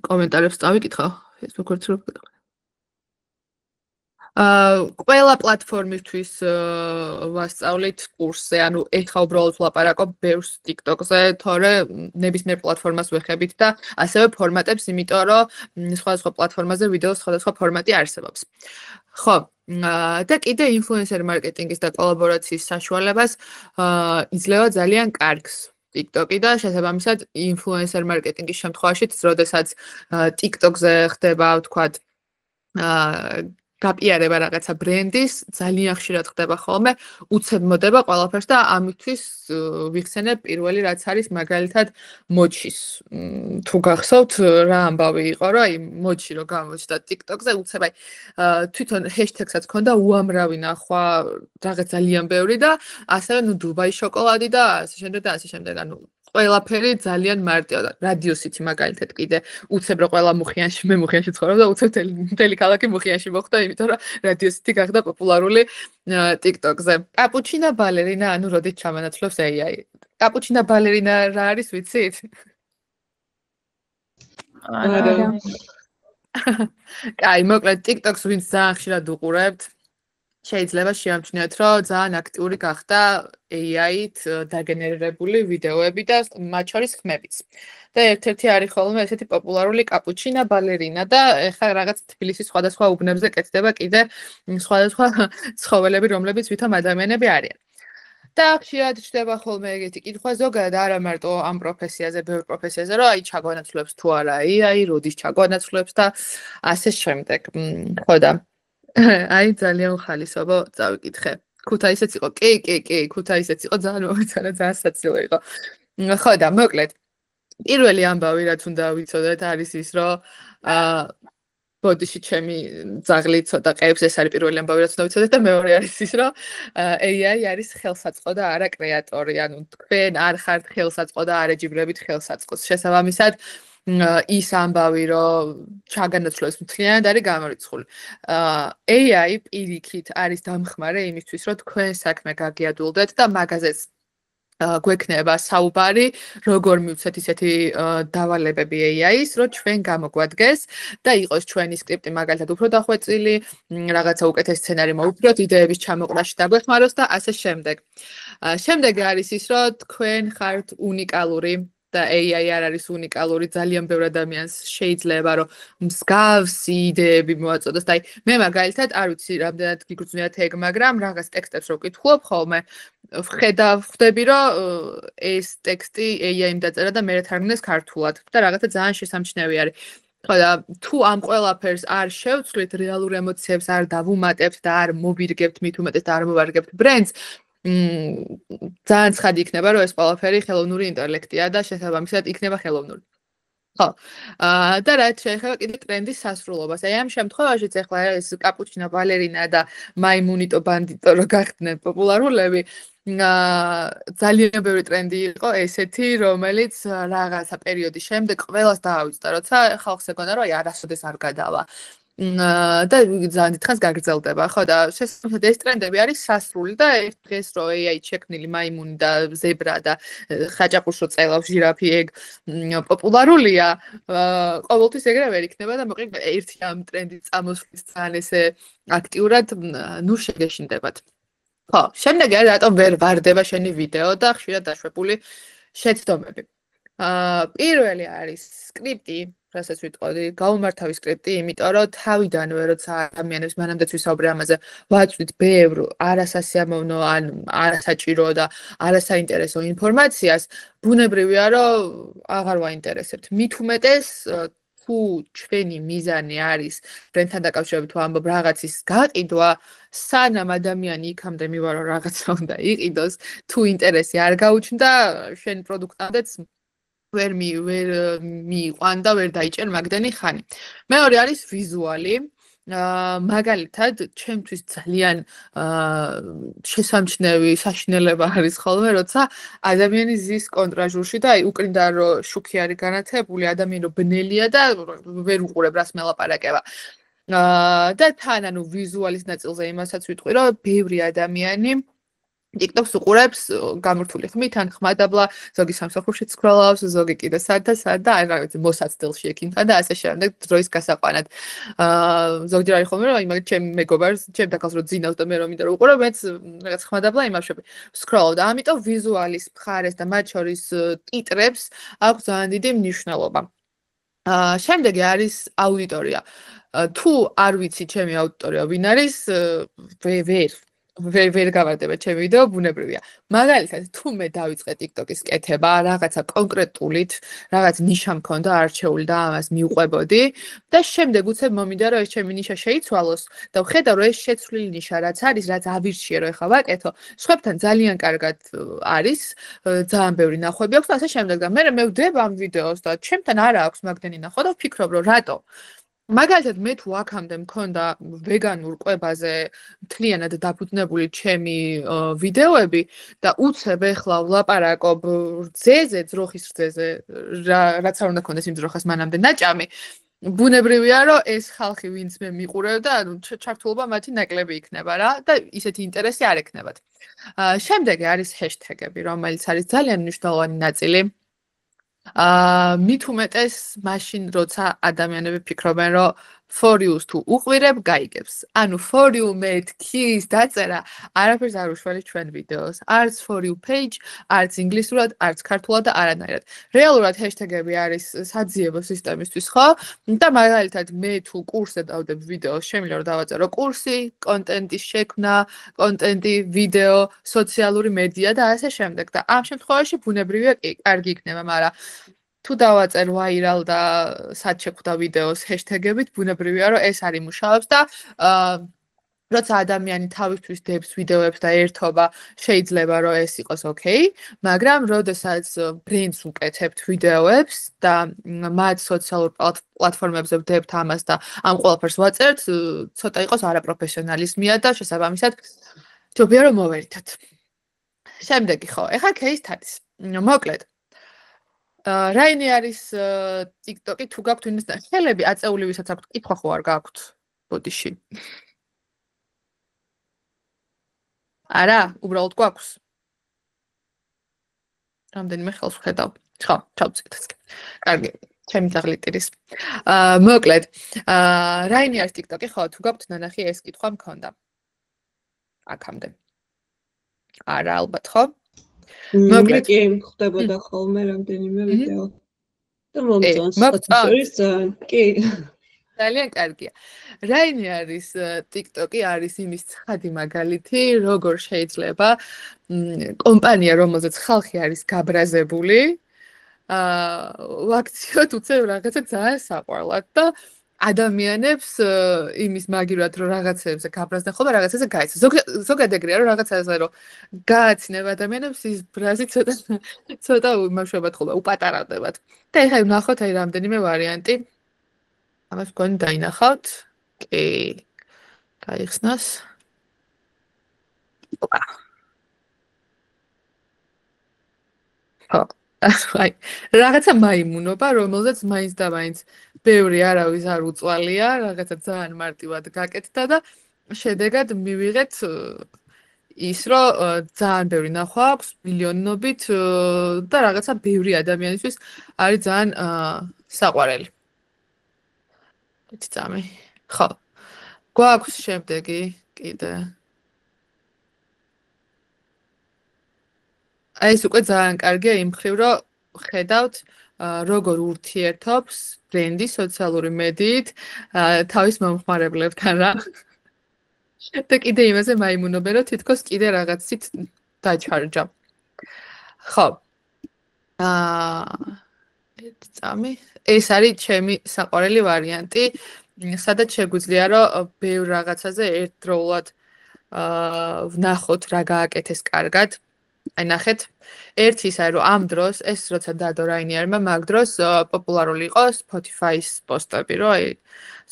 კომენტარებს წავიკითხო, Facebook-ს რო ვკითხე. ყველა პლატფორმისთვის ვასწავლით კურსზე, ანუ ეხლა უბრალოდ ვლაპარაკობ ბევრს TikTok-ზე, თორე ნებისმიერ პლატფორმას ვეხებით და ასევე ფორმატებს, იმიტომ რომ სხვადასხვა პლატფორმაზე ვიდეოს სხვადასხვა ფორმატი არსებობს. ხო, და კიდე ინფლუენსერ მარკეტინგის და კოლაბორაციის საშუალებას იძლევა ძალიან კარგს. TikTok-ი და შესაბამისად ინფლუენსერ მარკეტინგის შემთხვევაშიც, როდესაც TikTok-ზე ხდება, ვთქვათ, გაპიარება რაღაცა ბრენდის, ძალიან ხშირად ხდება ხოლმე, უცებ მოდება ყველაფერს და ამისთვის ვიხსენებ პირველი რაც არის მაგალითად მოჩის. თუ გახსოვთ რა ამბავი იყო, რომ აი მოჩი რო გამოჩნდა TikTok-ზე, უცებ აი თვითონ ჰეშტეგსაც ჰქონდა უამრავი ნახვა, რაღაც ძალიან ბევრი და ასევე ნუ დუბაი შოკოლადი და ასე შემდეგ და ასე შემდეგ, ანუ ყველაფერი ძალიან მარტივია და რადიოსით მაგალითად კიდე უცებ რო ყველა მუხიანში მე მუხიანში ცხოვრობ და უცებ მთელი ქალაქი მუხიანში მოხვდა, იმიტომ რომ რადიოსითი გახდა პოპულარული TikTok-ზე. კაპუჩინა ბალერინა, ანუ როდესაც ჩამანაცვლებს AI. კაპუჩინა ბალერინა რა არის, ვიცით? კაი, მოკლედ TikTok-ს ვინც ძალიან ხშირად უყურებთ, შეიძლება შეამჩნიოთ, რომ ძალიან აქტიური გახდა AI-ით დაგენერირებული ვიდეოები და მათ შორის ხმებიც. და ერთ-ერთი არის ხოლმე ესეთი პოპულარული კაპუჩინა ბალერინა და ეხლა რაღაც თბილისის სხვადასხვა უბნებზე კეთდება კიდე სხვადასხვა ცხოველები, რომლებიც ვითომ ადამიანები არიან. და ხშირად ჩდება ხოლმე ეგეთი კითხვა ზოგადად არა მარტო ამ პროფესიაზე, ბევრ პროფესიაზე, რომ აი ჩაგვანაცვლებს თუ არა AI, როდის ჩაგვანაცვლებს და ასე შემდეგ. ხო და აი ძალიან ხალისობო წავიკითხე. ქუთაისეც იყო. კი, ქუთაისეც იყო, ძალიან მომეცადა, ძალიან საცილო იყო. ხო და მოკლედ პირველი ამბავი რაც უნდა ვიცოდეთ არის ის, რომ ბოდიში ჩემი ძაღლი ცოტა ყევს, ეს არის პირველი ამბავი რაც უნდა ვიცოდეთ და მეორე არის ის, რომ AI არის ხელსაწყო და არა კრეატორი, ანუ თქვენ არ ხართ ხელსაწყო და არ ეჯიბრებით ხელსაწყოს. შესაბამისად ის ამბავი, რომ ჩაგანაცვლებს მთლიანად არის გამორიცხული. AI პირიქით არის დამხმარე იმისთვის, რომ თქვენ საქმე გაგიადულდეთ და მაგაზეც გვექნება საუბარი, როგორ მივცეთ ისეთი დავალებები AI-ის, რომ ჩვენ გამოგვადგეს და იყოს ჩვენი სკრიპტი მაგალითად უფრო დახვეწილი, რაღაცა უკეთეს სცენარი მოვუპიროთ, იდეების ჩამოყრაში დაგვეხმაროს და ასე შემდეგ. შემდეგი არის ის, რომ თქვენ ხართ უნიკალური და AI არ არის უნიკალური, ძალიან ბევრ ადამიანს შეიძლება რომ მსგავსი იდეები მოაწოდოს და აი მე მაგალითად არ ვიცი რამდენად გიგრძნიათ ეგ, მაგრამ რაღაც ტექსტებს რო ვკითხულობ ხოლმე ხვდები რომ ეს ტექსტი AI-მ დაწერა და მე თარგმნეს ქართულად და რაღაცა ძალიან შესამჩნევი არის. ხო და თუ ამ ყველაფერს არ შევცვლით, რეალურ ემოციებს არ დავუმატებთ და არ მოვირგებთ მით უმეტეს და არ მოვარგებთ ბრენდს, ძალიან ცხადი იქნება, რომ ეს ყველაფერი ხელოვნური ინტელექტია და შესაბამისად იქნება ხელოვნური. ხო. და რაც შეეხება კიდე ტრენდის სასრულობას. აი ამ შემთხვევაშიც ახლა ეს კაპუჩინა ბალერინა და მაიმუნიტო ბანდიტო რო გახდნენ პოპულარულები, ძალიან ბევრი ტრენდი იყო ესეთი, რომელიც რაღაცა პერიოდის შემდეგ ყველას დაავიწყდა, როცა ხალხს ეგონა, რომ აი არასოდეს არ გადავა. და ძალიან დიდხანს გაგრძელდება, ხო და შესაბამისად ეს ტრენდები არის სასრული და ეს დღეს რო AI შექმნილი მაიმუნი და ზებრა და ხაჭაპურს რო წელავს ჟირაფი ეგ პოპულარულია, ყოველთვის ეგრე ვერ იქნება და მოკლედ ერთი ამ ტრენდის წამოსვლის ძალიან ესე აქტიურად ნუ შეგეშინდებათ. ხო, შემდეგი არის რატომ ვერ ვარდება შენი ვიდეო და ხშირად დაშვებული შეცდომები. პირველი არის სკრიპტი, რასაც ვიტყოდი, გაუმართავი სკრიპტი, იმიტომ რომ თავიდანვე როცა ადამიანებს მანამდეც ვისაუბრე ამაზე, ვაწვდით ბევრ არასასიამოვნო ან არასაჭირო და არასაინტერესო ინფორმაციას, ბუნებრივია რომ აღარ ვაინტერესებთ. მით უმეტეს თუ ჩვენი მიზანი არის ბრენდთან დაკავშირებით თუ ამბობ რაღაცის გაყიდვა, სანამ ადამიანი იქამდე მივა რომ რაღაცა უნდა იყიდოს, თუ ინტერესი არ გაუჩნდა შენ პროდუქტამდეც ვერ მიიყვან და ვერ დაიჭერ მაგდენი ხანი. მეორე არის ვიზუალი. მაგალითად, ჩემთვის ძალიან შესამჩნევი საშინელება არის ხოლმე, როცა ადამიანი ზის კონტრაჟურში და უკრინდა რომ შუქი არის განათებული, ადამიანი რომ ბნელია და ვერ უყურებ რას მელაპარაკება. და თან ანუ ვიზუალის ნაწილზე იმასაც ვიტყვი, რომ ბევრი ადამიანი TikTok-ს უყურებს გამართული ხმით, ან ხმადაბლა, ზოგი სამსახურში ცხრალავს, ზოგი კიდე სად და აი რაღაც მოსაცდელში ექიმთან და ასე შემდეგ დროის გასაყვანად. ზოგჯერ არის ხოლმე რომ აი მაგ ჩემ მეგობარს, ჩემ დაკავს რომ ძინავს და მე რომ მინდა რომ უყურო, მეც რაღაც ხმადაბლა იმავშები სკროლავ და ამიტომ ვიზუალის მხარეს და მათ შორის ტიტრებს აქვს ძალიან დიდი მნიშვნელობა. შემდეგი არის აუდიტორია. თუ არ ვიცი ჩემი აუდიტორია ვინ არის, ვერ გავარდება ჩემი ვიდეო, ბუნებრივია. მაგალითად, თუ მე დავიწყე TikTok-ის კეთება, რაღაცა კონკრეტულით, რაღაც ნიშა მქონდა არჩეული და ამას მიუყვებოდი და შემდეგ უცებ მომინდა რომ ეს ჩემი ნიშა შეიცვალოს და ვხედავ რომ ეს შეცვლილი ნიშა რაც არის, რაც ავირჩიე რომ ეხლა ვაკეთო, სხვებთან ძალიან კარგად არის, ძალიან ბევრი ნახვები აქვს და ასე შემდეგ და მე ვდებ ამ ვიდეოს და ჩემთან არა აქვს მაგდენი ნახვა და ვფიქრობ რომ რატო მაგალითად მე თუ აქამდე მქონდა ვეგანურ კვებაზე მთლიანად დაფუძნებული ჩემი ვიდეოები და უცებ ეხლა ვლაპარაკობ რძეზე, ძროხის რძეზე, რაც არ უნდა ქონდეს იმ ძროხას მანამდე ნაჭამი, ბუნებრივია რომ ეს ხალხი ვინც მე მიყურებ და ჩართულობა მათი ნაკლები იქნება რა და ისეთი ინტერესი არ ექნებათ. შემდეგი არის ჰეშთეგები, რომელიც არის ძალიან მნიშვნელოვანი ნაწილი. მით უმეტეს მაშინ როცა ადამიანები ფიქრობენ რომ for you-ს თუ უყვირებ გაიგებს. ანუ for you მეთქის დაწერა არაფერს არ უშველის ჩვენ ვიდეოს. არც for you page, არც ინგლისურად, არც ქართულად და არანაირად. რეალურად ჰეშთეგები არის საძიებო სისტემისთვის, ხო? და მაგალითად მე თუ კურსზე დავდებ ვიდეოს, შემიძლია რომ დავაწერო კურსი, კონტენტის შექმნა, კონტენტი, ვიდეო, სოციალური მედია და ასე შემდეგ. და ამ შემთხვევაში ბუნებრივია კი, კარგი იქნება, მაგრამ თუ დავაწერ ვაირალ და სად შეხვდა ვიდეოს ჰეშთეგებით, ბუნებრივია რომ ეს არ იმუშავებს და როცა ადამიანი თავისთვის დებს ვიდეოებს და ერთობა, შეიძლება რომ ეს იყოს ოკეი, მაგრამ როდესაც ბრენდს უკეთებთ ვიდეოებს და მათ სოციალურ პლატფორმებზე ვდებთ ამას და ამ ყველაფერს ვაწერთ, ცოტა იყოს არაპროფესიონალიზმია და შესაბამისად ჯობია რომ მოვერითოთ. შემდეგი ხო, ეხლა case studies. მოკლედ რაინი არის TikTok-ი თუ გაქვთ ვინმესთან ხელები აწეული ვისაც აქვთ კითხვა ხო არ გაქვთ ბოდიში? არა, უბრალოდ გვაქვს. რამდენიმე ხელს ვხედავ. ხო, ჩავწყვეტეთ. კარგი, ჩემი თაღლიტირის. მოკლედ, რაინი არის TikTok-ი ხო თუ გაქვთ ნანახი ეს კითხვა მქონდა. აქამდე. არა, ალბათ ხო? მოკლედ კი ხდებოდა ხოლმე რამდენიმე ვიდეო და მომწონს ხოთორის ძალიან კი ძალიან კარგია. რაინი არის TikTok-ი არის იმის ცხადი მაგალითი, როგორ შეიძლება კომპანია, რომელზეც ხალხი არის გაბრაზებული, ვაქციოთ უცებ რაღაცა ძალიან საყვარლად და ადამიანებს იმის მაგივრად რომ რაღაცებზე გაბრაზდნენ ხოლმე რაღაცაზე გაიცნო. ზოგადად ეგრეა რომ რაღაცაზე რომ გააცნებ ადამიანებს ის ბრაზი ცოტა იმავშობათ ხოლმე უპატარავდებათ. და ეხლა ვნახოთ აი რამდენიმე ვარიანტი. ამას მგონი დაინახავთ. კი. გაიხსნას. ოპა. ხო. აი, რაღაცა მაიმუნობა, რომელზეც მაინც და მაინც ბევრი არავის არ უწვალია, რაღაცა ძალიან მარტივად გაკეთდა და შედეგად მივიღეთ ის, რომ ძალიან ბევრი ნახვა აქვს, მილიონობით და რაღაცა ბევრი ადამიანისთვის არის ძალიან საყვარელი. წამი. ხო. გვაქვს შემდეგი კიდე. აი ეს უკვე ძალიან კარგია იმ მხრივ, რომ ხედავთ როგორ ურთიერთობს ბრენდი სოციალური მედიით თავის მომხმარებლებთან რა. და კიდე იმაზე მაიმუნობენ, რომ თითქოს კიდე რაღაცით დაჩარჯა. ხო. წამი. ეს არის ჩემი საყვარელი ვარიანტი, სადაც შეგვიძლია რომ ბევრ რაღაცაზე ერთდროულად ვნახოთ რა გააკეთეს კარგად. აი ნახეთ, ერთი ის არის რომ ამ დროს ეს როცა დადო რაინიერმა მაგ დროს პოპულარული იყო Spotify-ის პოსტები, რომ აი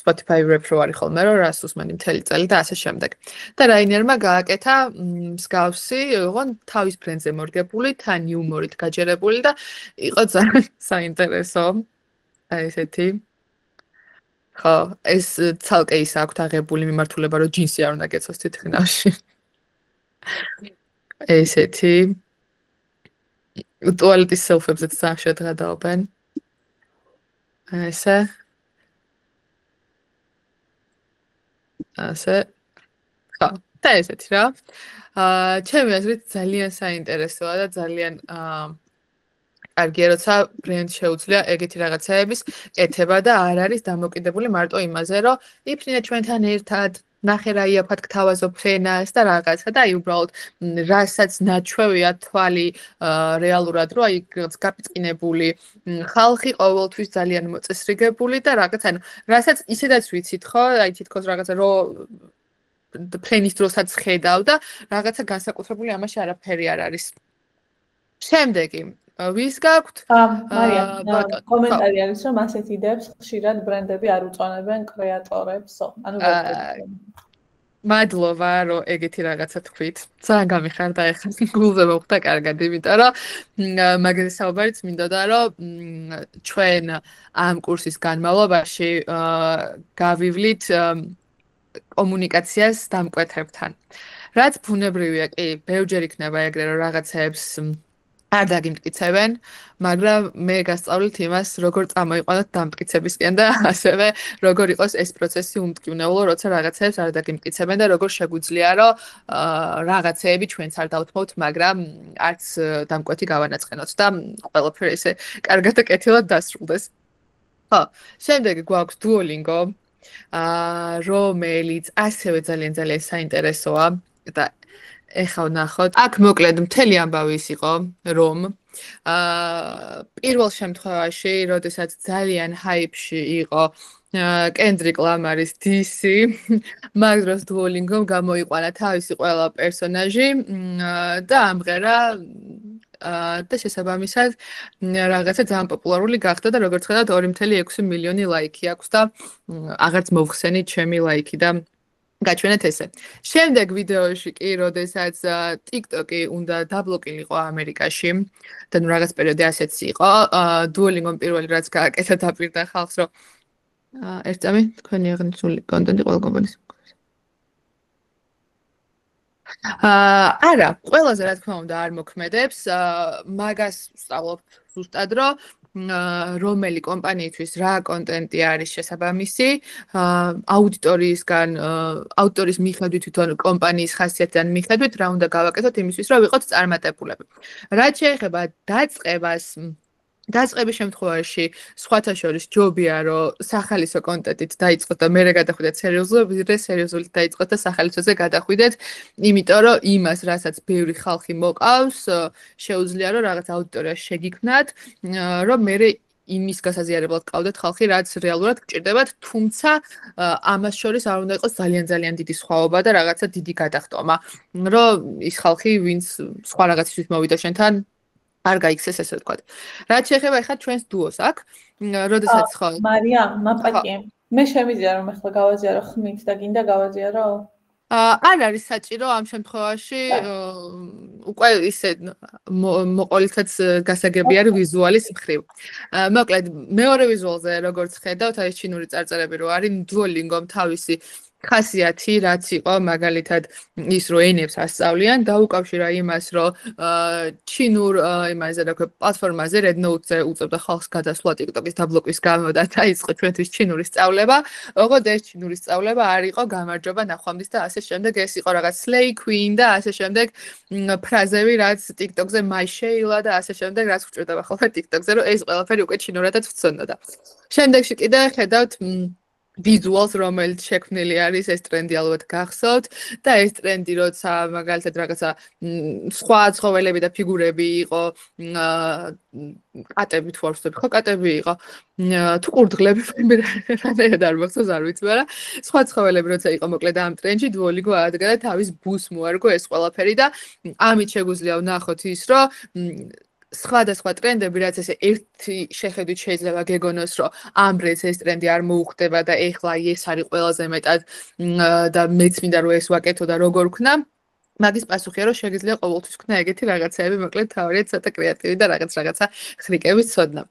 Spotify Rap რო არის ხოლმე, რომ რას უსმენი მთელი წელი და ასე შემდეგ. და რაინიერმა გააკეთა მსგავსი, ოღონ თავის ბრენდზე მორგებული, თან იუმორით გაჯერებული და იყო ძალიან საინტერესო. აი ესეთი. ხო, ეს ცალკე ის აქვს აღებული მიმართულება, რომ ჯინსი არ უნდა გეცოს თითქნავში. ესეთი. ტუალეტის სელფებზეც ძალიან შედგადაობენ. ესე. ასე. ხო, და ესეთი რა. ჩემი აზრით ძალიან საინტერესოა და ძალიან კარგია, როცა ბრენდ შეუძლია ეგეთი რაღაცეების კეთება და არ არის დამოკიდებული მარტო იმაზე, რომ იფრინე ჩვენთან ერთად, ნახე რა იაფად გთავაზობ ფრენას და რაღაცა და აი უბრალოდ რასაც ნაჩვევია თვალი რეალურად, რომ აი გაპიწყინებული ხალხი ყოველთვის ძალიან მოწესრიგებული და რაღაც ანუ რასაც ისედაც ვიცით ხო, აი თითქოს რაღაცა რომ ფრენის დროსაც ხედავ და რაღაცა განსაკუთრებული ამაში არაფერი არ არის. შემდეგი ვის გაქვთ? მარია, კომენტარი არის რომ ასეთ იდეებს ხშირად ბრენდები არ უწონებენ კრეატორებსო. ანუ მადლობა რომ ეგეთი რაღაცა თქვით. ძალიან გამიხარდა ეხლა გულზე მოხვდა კარგად, იმიტომ რომ მაგაზე საუბარიც მინდოდა რომ ჩვენ ამ კურსის განმავლობაში გავივლით კომუნიკაციას დამკვეთებთან. რაც ბუნებრივია, კი, ბევრჯერ იქნება ეგრე რომ რაღაცეებს არ დაგიმტკიცებენ, მაგრამ მე გასწავლით იმას, როგორ წამოიყვანოთ დამტკიცებისკენ და ასევე როგორ იყოს ეს პროცესი უმტკივნეულო, როცა რაღაცეებს არ დაგიმტკიცებენ და როგორ შეგვიძლია, რომ რაღაცეები ჩვენც არ დავთმოთ, მაგრამ არც დამკვეთი გავანაცხენოთ და ყველაფერი ესე კარგად და კეთილად დასრულდეს. ხო, შემდეგი გვაქვს Duolingo, რომელიც ასევე ძალიან საინტერესოა და ეხლა ვნახოთ. აქ მოკლედ მთელი ამბავი ის იყო, რომ პირველ შემთხვევაში, როდესაც ძალიან ჰაიპში იყო კენდრიკ ლამარის DC, მაგ დროს Duolingo-მ გამოიყვანა თავისი ყველა პერსონაჟი და ამღერა და შესაბამისად რაღაცა ძალიან პოპულარული გახდა და როგორც ხედავთ 2.6 მილიონი ლაიქი აქვს და აღარც მოვხსენით ჩემი ლაიქი და გაჩვენეთ ესე. შემდეგ ვიდეოში კი, როდესაც TikTok-ი უნდა დაბლოკილიყო ამერიკაში და ნუ რაღაც პერიოდი ასეც იყო, Duolingo-მ პირველი რაც გააკეთა დაპირდა ხალხს, რომ ერთ წამი თქვენი აღნიშნული კონტენტი ყველა კომპანიის არა, ყველაზე რა თქმა უნდა არ მოქმედებს, მაგას ვსწავლობ ზუსტად, რომ რომელი კომპანიისთვის რა კონტენტი არის შესაბამისი, აუდიტორიის მიხედვით თვითონ კომპანიის ხასიათიდან მიხედვით რა უნდა გავაკეთოთ იმისთვის, რომ ვიყოთ წარმატებულები. რაც შეეხება დაწყების შემთხვევაში სხვათა შორის ჯობია რომ სახალისო კონტენტით დაიწყოთ და მერე გადახვიდეთ სერიოზულით დაიწყოთ და სახალისოზე გადახვიდეთ, იმიტომ რომ იმას, რასაც ბევრი ხალხი მოყავს, შეუძლია რომ რაღაც აუდიტორია შეგიქმნათ, რომ მერე იმის გასაზიარებლად ყავდეთ ხალხი, რაც რეალურად გჭირდებათ, თუმცა ამას შორის არ უნდა იყოს ძალიან დიდი სხვაობა და რაღაცა დიდი გადახტომა, რომ ის ხალხი, ვინც სხვა რაღაცისთვის მოვიდა შენთან არ გაიქცეს ესე ვთქვათ. რაც შეეხება ახლა ჩვენს დუოს აქ, როდესაც ხო მარია, მაპაკი. მე შემიძლია რომ ახლა გავაზიარო ხმით და გინდა გავაზიარო? არ არის საჭირო ამ შემთხვევაში უკვე ისე მოყოლითაც გასაგები არის ვიზუალის მხრივ. მოკლედ მეორე ვიზუალზე როგორც ხედავთ, აი ჩინური წარწერები რო არის, Duolingo-მ თავისი ხასიათი რაც იყო მაგალითად ის რომ ენებს ასწავლიან დაუკავშირა იმას რომ ჩინურ იმაზე რა ქვია პლატფორმაზე Red Note-ზე უწევდა ხალხს გადასვლა TikTok-ის დაბლოკვის გამო და დაიწყო ჩვენთვის ჩინური სწავლება. ოღონდ ეს ჩინური სწავლება არ იყო გამარჯობა ნახვამდის და ასე შემდეგ ეს იყო რაღაც Slay Queen და ასე შემდეგ ფრაზები რაც TikTok-ზე მაიშეილა და ასე შემდეგ რაც გვჭირდება ხოლმე TikTok-ზე რომ ეს ყველაფერი უკვე ჩინურადაც ვცოდნოდა. შემდეგში კიდე ხედავთ visuals, რომელიც შექმნილი არის, ეს ტრენდი ალბათ გახსოვთ და ეს ტრენდი როცა მაგალითად რაღაცა სხვა ცხოველები და ფიგურები იყო, კატები თუ არ ვსწრებ, ხო, კატები იყო. თუ კურდღლები რანაირად არ მახსოვს, არ ვიცი, მაგრამ სხვა ცხოველები როცა იყო მოკლედ ამ ტრენდში, Duolingo ადგა და თავის ბუს მოარგო ეს ყველაფერი და ამით შეგვიძლია ვნახოთ ის, რომ სხვადასხვა ტრენდები, რაც ესე ერთი შეხედვით შეიძლება გეგონოს, რომ ამ დღეს ეს ტრენდი არ მოუხდება და ეხლა ეს არის ყველაზე მეტად და მეც მინდა რომ ეს ვაკეთო და როგორ ვქნა. მაგის პასუხია რომ შეგიძლია ყოველთვის ვქნა ეგეთი რაღაცეები, მოკლედ თავარია ცოტა კრეატივი და რაღაცა ხრიკების ცოდნა.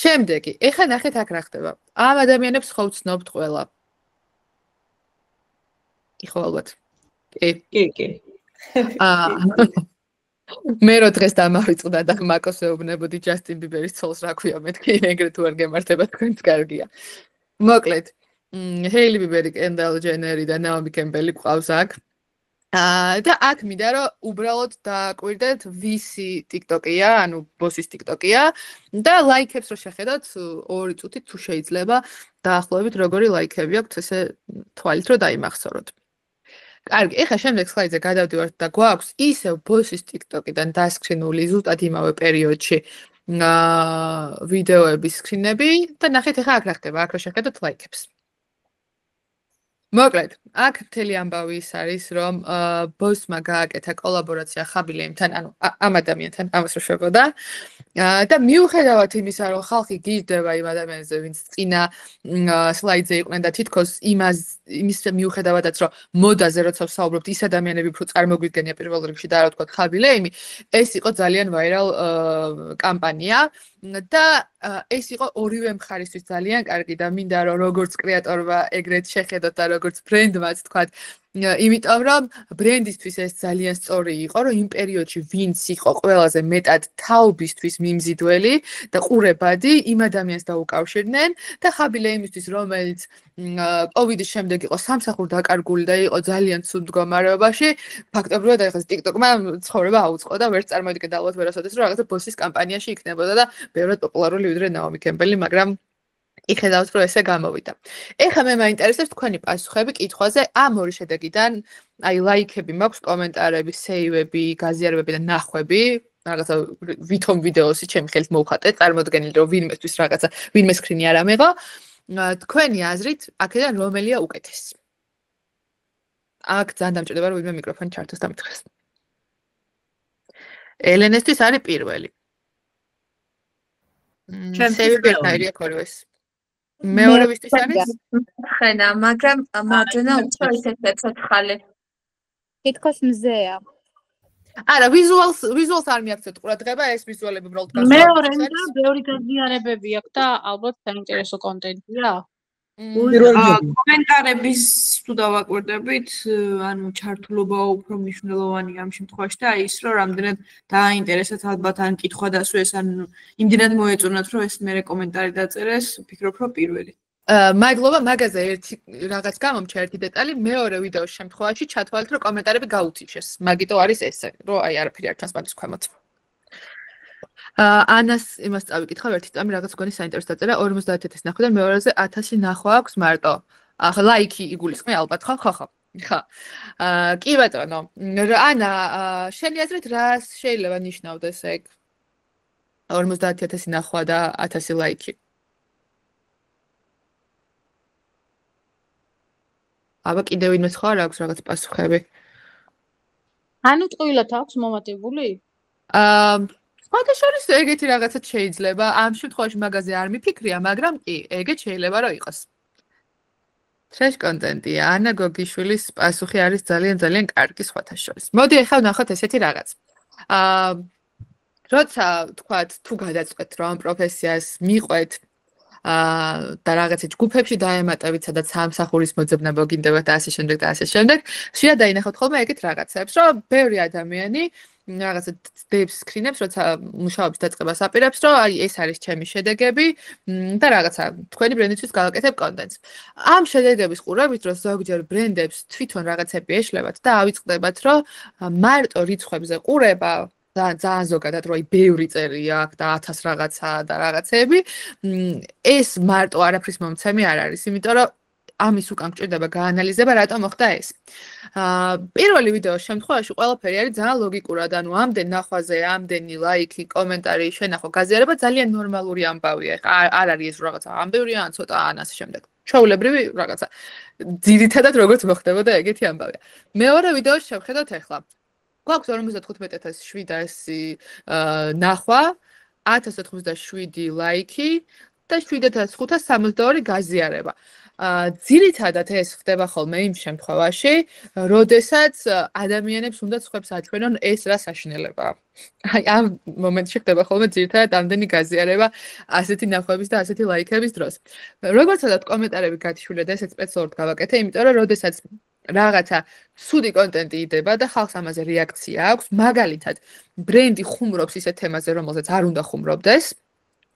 შემდეგი, ეხლა ნახეთ აქ რა ხდება. ამ ადამიანებს ხო ვცნობთ ყველა. იხო ალბათ. კი. მე რო დღეს დამავიწყდა და მაკოს ეუბნებოდი ჯასტინ ბიბერის ცოლს რა ქვია მეთქი ეგრეთ თუ არ გემართება თქვენც კარგია. მოკლედ, ჰეილი ბიბერი, კენდალ ჯენერი და ნაომი კემბელი ყავს აქ. და აქ მინდა რომ უბრალოდ დააკვირდეთ ვისი TikTok-ია, ანუ ბოსის TikTok-ია და ლაიქებს რო შეხედოთ 2 წუთით თუ შეიძლება დაახლოებით როგორი ლაიქები აქვს ესე თვალით რომ დაიმახსოვროთ. კარგი, ეხლა შემდეგ სლაიდზე გადავდივართ და გვაქვს ისევ ბოსის TikTok-დან დასკრინული ზუსტად იმავე პერიოდში ვიდეოების სკრინები და ნახეთ ეხლა აქ რა ხდება, აქ რო შეხედოთ ლაიქებს. მოკლედ, აქ მთელი ამბავი ის არის, რომ ბოსმა გააკეთა კოლაბორაცია ხაბილეიმთან, ანუ ამ ადამიანთან, ამას რო შვებოდა. და მიუხედავად იმისა, რომ ხალხი გიждდება იმ ადამიანზე, ვინც წინა სლაიდზე იყვნენ და თითქოს იმის მიუხედავადაც, რომ მოდაზე როცა ვსაუბრობთ, ის ადამიანები უფრო წარმოგვიდგენია პირველ რიგში და რა ვთქვათ, ხაბილეიმი, ეს იყო ძალიან ვაირალ კამპანია და ეს იყო ორივე მხარისთვის ძალიან კარგი და მინდა რომ როგორც კრეატორმა ეგრეთ შეხედოთ და როგორც ბრენდმაც თქვათ, იმიტომ რომ ბრენდისთვის ეს ძალიან სწორი იყო, რომ იმ პერიოდში ვინც იყო ყველაზე მეტად თაობისთვის მიმზიდველი და ყურებადი, იმ ადამიანს დაუკავშირდნენ და ხაბილეიმისთვის, რომელიც კოვიდის შემდეგ იყო სამსახურ დაკარგული და იყო ძალიან ცუდ მდგომარეობაში, ფაქტობრივად ეხლა TikTok-მა ცხოვრება აუწყო და ვერც წარმოიდგენდა ალბათ ვერასოდეს რომ რაღაცა ბოსის კამპანიაში იქნებოდა და ბევრად პოპულარული ვიდრე ნაომი კემბელი, მაგრამ იხედავთ რომ ესე გამოვიდა. ეხლა მე მაინტერესებს თქვენი პასუხები კითხვაზე ამ ორი შედეგიდან, აი ლაიქები მაქვს, კომენტარები, სეივები, გაზიარებები და ნახვები, რაღაცა ვითომ ვიდეოსი ჩემი ხელით მოვხატე, წარმოდგენილი რომ ვინმესთვის რაღაცა, ვინმე სკრინი არ ამეღო. თქვენი აზრით, აქედან რომელია უკეთესი? აქ ძალიან დამჭირდება რომ ვინმე მიკროფონი ჩართოს და მითხრეს. ელენესთვის არის პირველი. სეივები ერთნაირია ქორვეს. მეორევისთვის არის? ხენა, მაგრამ მარჯვენა უცხოეთ ცოცხალი. თითქოს მზეა. არა, ვიზუალს არ მიაქცევთ ყურადღება, ეს ვიზუალები უბრალოდ გასწავლეთ. მეორე და ბევრი გაზიარებები აქვს და ალბათ საინტერესო კონტენტია. კომენტარების თუ დავაკვირდებით, ანუ ჩართულობა უფრო მნიშვნელოვანია ამ შემთხვევაში და ის რომ რამდენად დააინტერესათ ალბათ ან კითხვა დასვეს, ან იმდენად მოეწონათ, რომ ეს მერე კომენტარი დაწერეს, ვფიქრობ, რომ პირველი. მადლობა, მაგაზე ერთი რაღაც გამომჩა ერთი დეტალი, მეორე ვიდეოს შემთხვევაში ჩათვალეთ, რომ კომენტარები გაუთიშეს. მაგიტო არის ესე, რომ აი არაფერი არ ჩანს მაგის ქვემოთ. ანას იმას წავიკითხავ ერთი წამი რაღაც გონი საინტერესო დაწერა 50,000 ნახვიდან მეორეზე 1000 ნახვა აქვს მარტო. ახლა ლაიქი იგულისხმე ალბათ ხო? ხო. კი ბატონო. ანა, შენი აზრით რა შეიძლება ნიშნავდეს ეგ? 50,000 ნახვა და 1000 ლაიქი. აბა კიდევ ვინმე სხვა აქვს რაღაც პასუხები? ანუ ტყუილად აქვს მომატებული? სხვადასხვა ეგეთი რაღაცაც შეიძლება. ამ შემთხვევაში მაგაზე არ მიფიქრია, მაგრამ კი, ეგეც შეიძლება რომ იყოს. Trash კონტენტია. ანა გოგიშვილის პასუხი არის ძალიან კარგი სხვათა შორის. მოდი ახლა ვნახოთ ესეთი რაღაც. როცა თქვათ, თუ გადაწყვეტთ რომ ამ პროფესიას მიყვეთ და რაღაცა ჯგუფებში დაემატებით, სადაც სამსახურის მოძებნება გინდებათ და ასე შემდეგ და ასე შემდეგ, შეიძლება დაინახოთ ხოლმე ეგეთ რაღაცებს, რომ ბევრი ადამიანი რაღაცა დებს სკრინებს, როცა მუშაობის დაწყებას აპირებს, რომ აი ეს არის ჩემი შედეგები და რაღაცა თქვენი ბრენდისთვის გავაკეთებ კონტენტს. ამ შედეგების ყურებით, რომ ზოგჯერ ბრენდებს თვითონ რაღაცები ეშლებათ და ავიწყდებათ, რომ მარტო რიცხვებზე ყურება ძალიან ზოგადად რომ აი ბევრი წერია აქვს და 1000 რაღაცა და რაღაცები ეს მარტო არაფრის მომცემი არ არის, იმიტომ რომ ამის უკან გჭირდება გაანალიზება, რატომ მოხდა ეს. პირველი ვიდეოს შემთხვევაში ყველაფერი არის ძალიან ლოგიკურად, ანუ ამდენ ნახვაზე, ამდენი ლაიქი, კომენტარი, შენახო, გაზიარება ძალიან ნორმალური ამბავია. არ არის ეს რაღაცა ამბევრია ან ცოტა ან ასე შემდეგ. ჩვეულებრივი რაღაცა. ძირითადად როგორც მოხდებოდა ეგეთი ამბავია. მეორე ვიდეოს შევხედოთ ახლა. გვაქვს 55,700 ნახვა, 1097 ლაიქი და 7562 გაზიარება. ძირითადად ეს ხდება ხოლმე იმ შემთხვევაში, როდესაც ადამიანებს უნდა სხვებს აჩვენონ ეს რა საშინელებაა. აი ამ მომენტში ხდება ხოლმე ძირითადად ამდენი გაზიარება ასეთი ნახვების და ასეთი ლაიქების დროს. როგორცადაც კომენტარები გათიშვლია და ესეც სპეციალურად გავაკეთე, იმიტომ რომ როდესაც რაღაცა ცუდი კონტენტი იდება და ხალხს ამაზე რეაქცია აქვს, მაგალითად, ბრენდი ხუმრობს ისეთ თემაზე, რომელზეც არ უნდა ხუმრობდეს.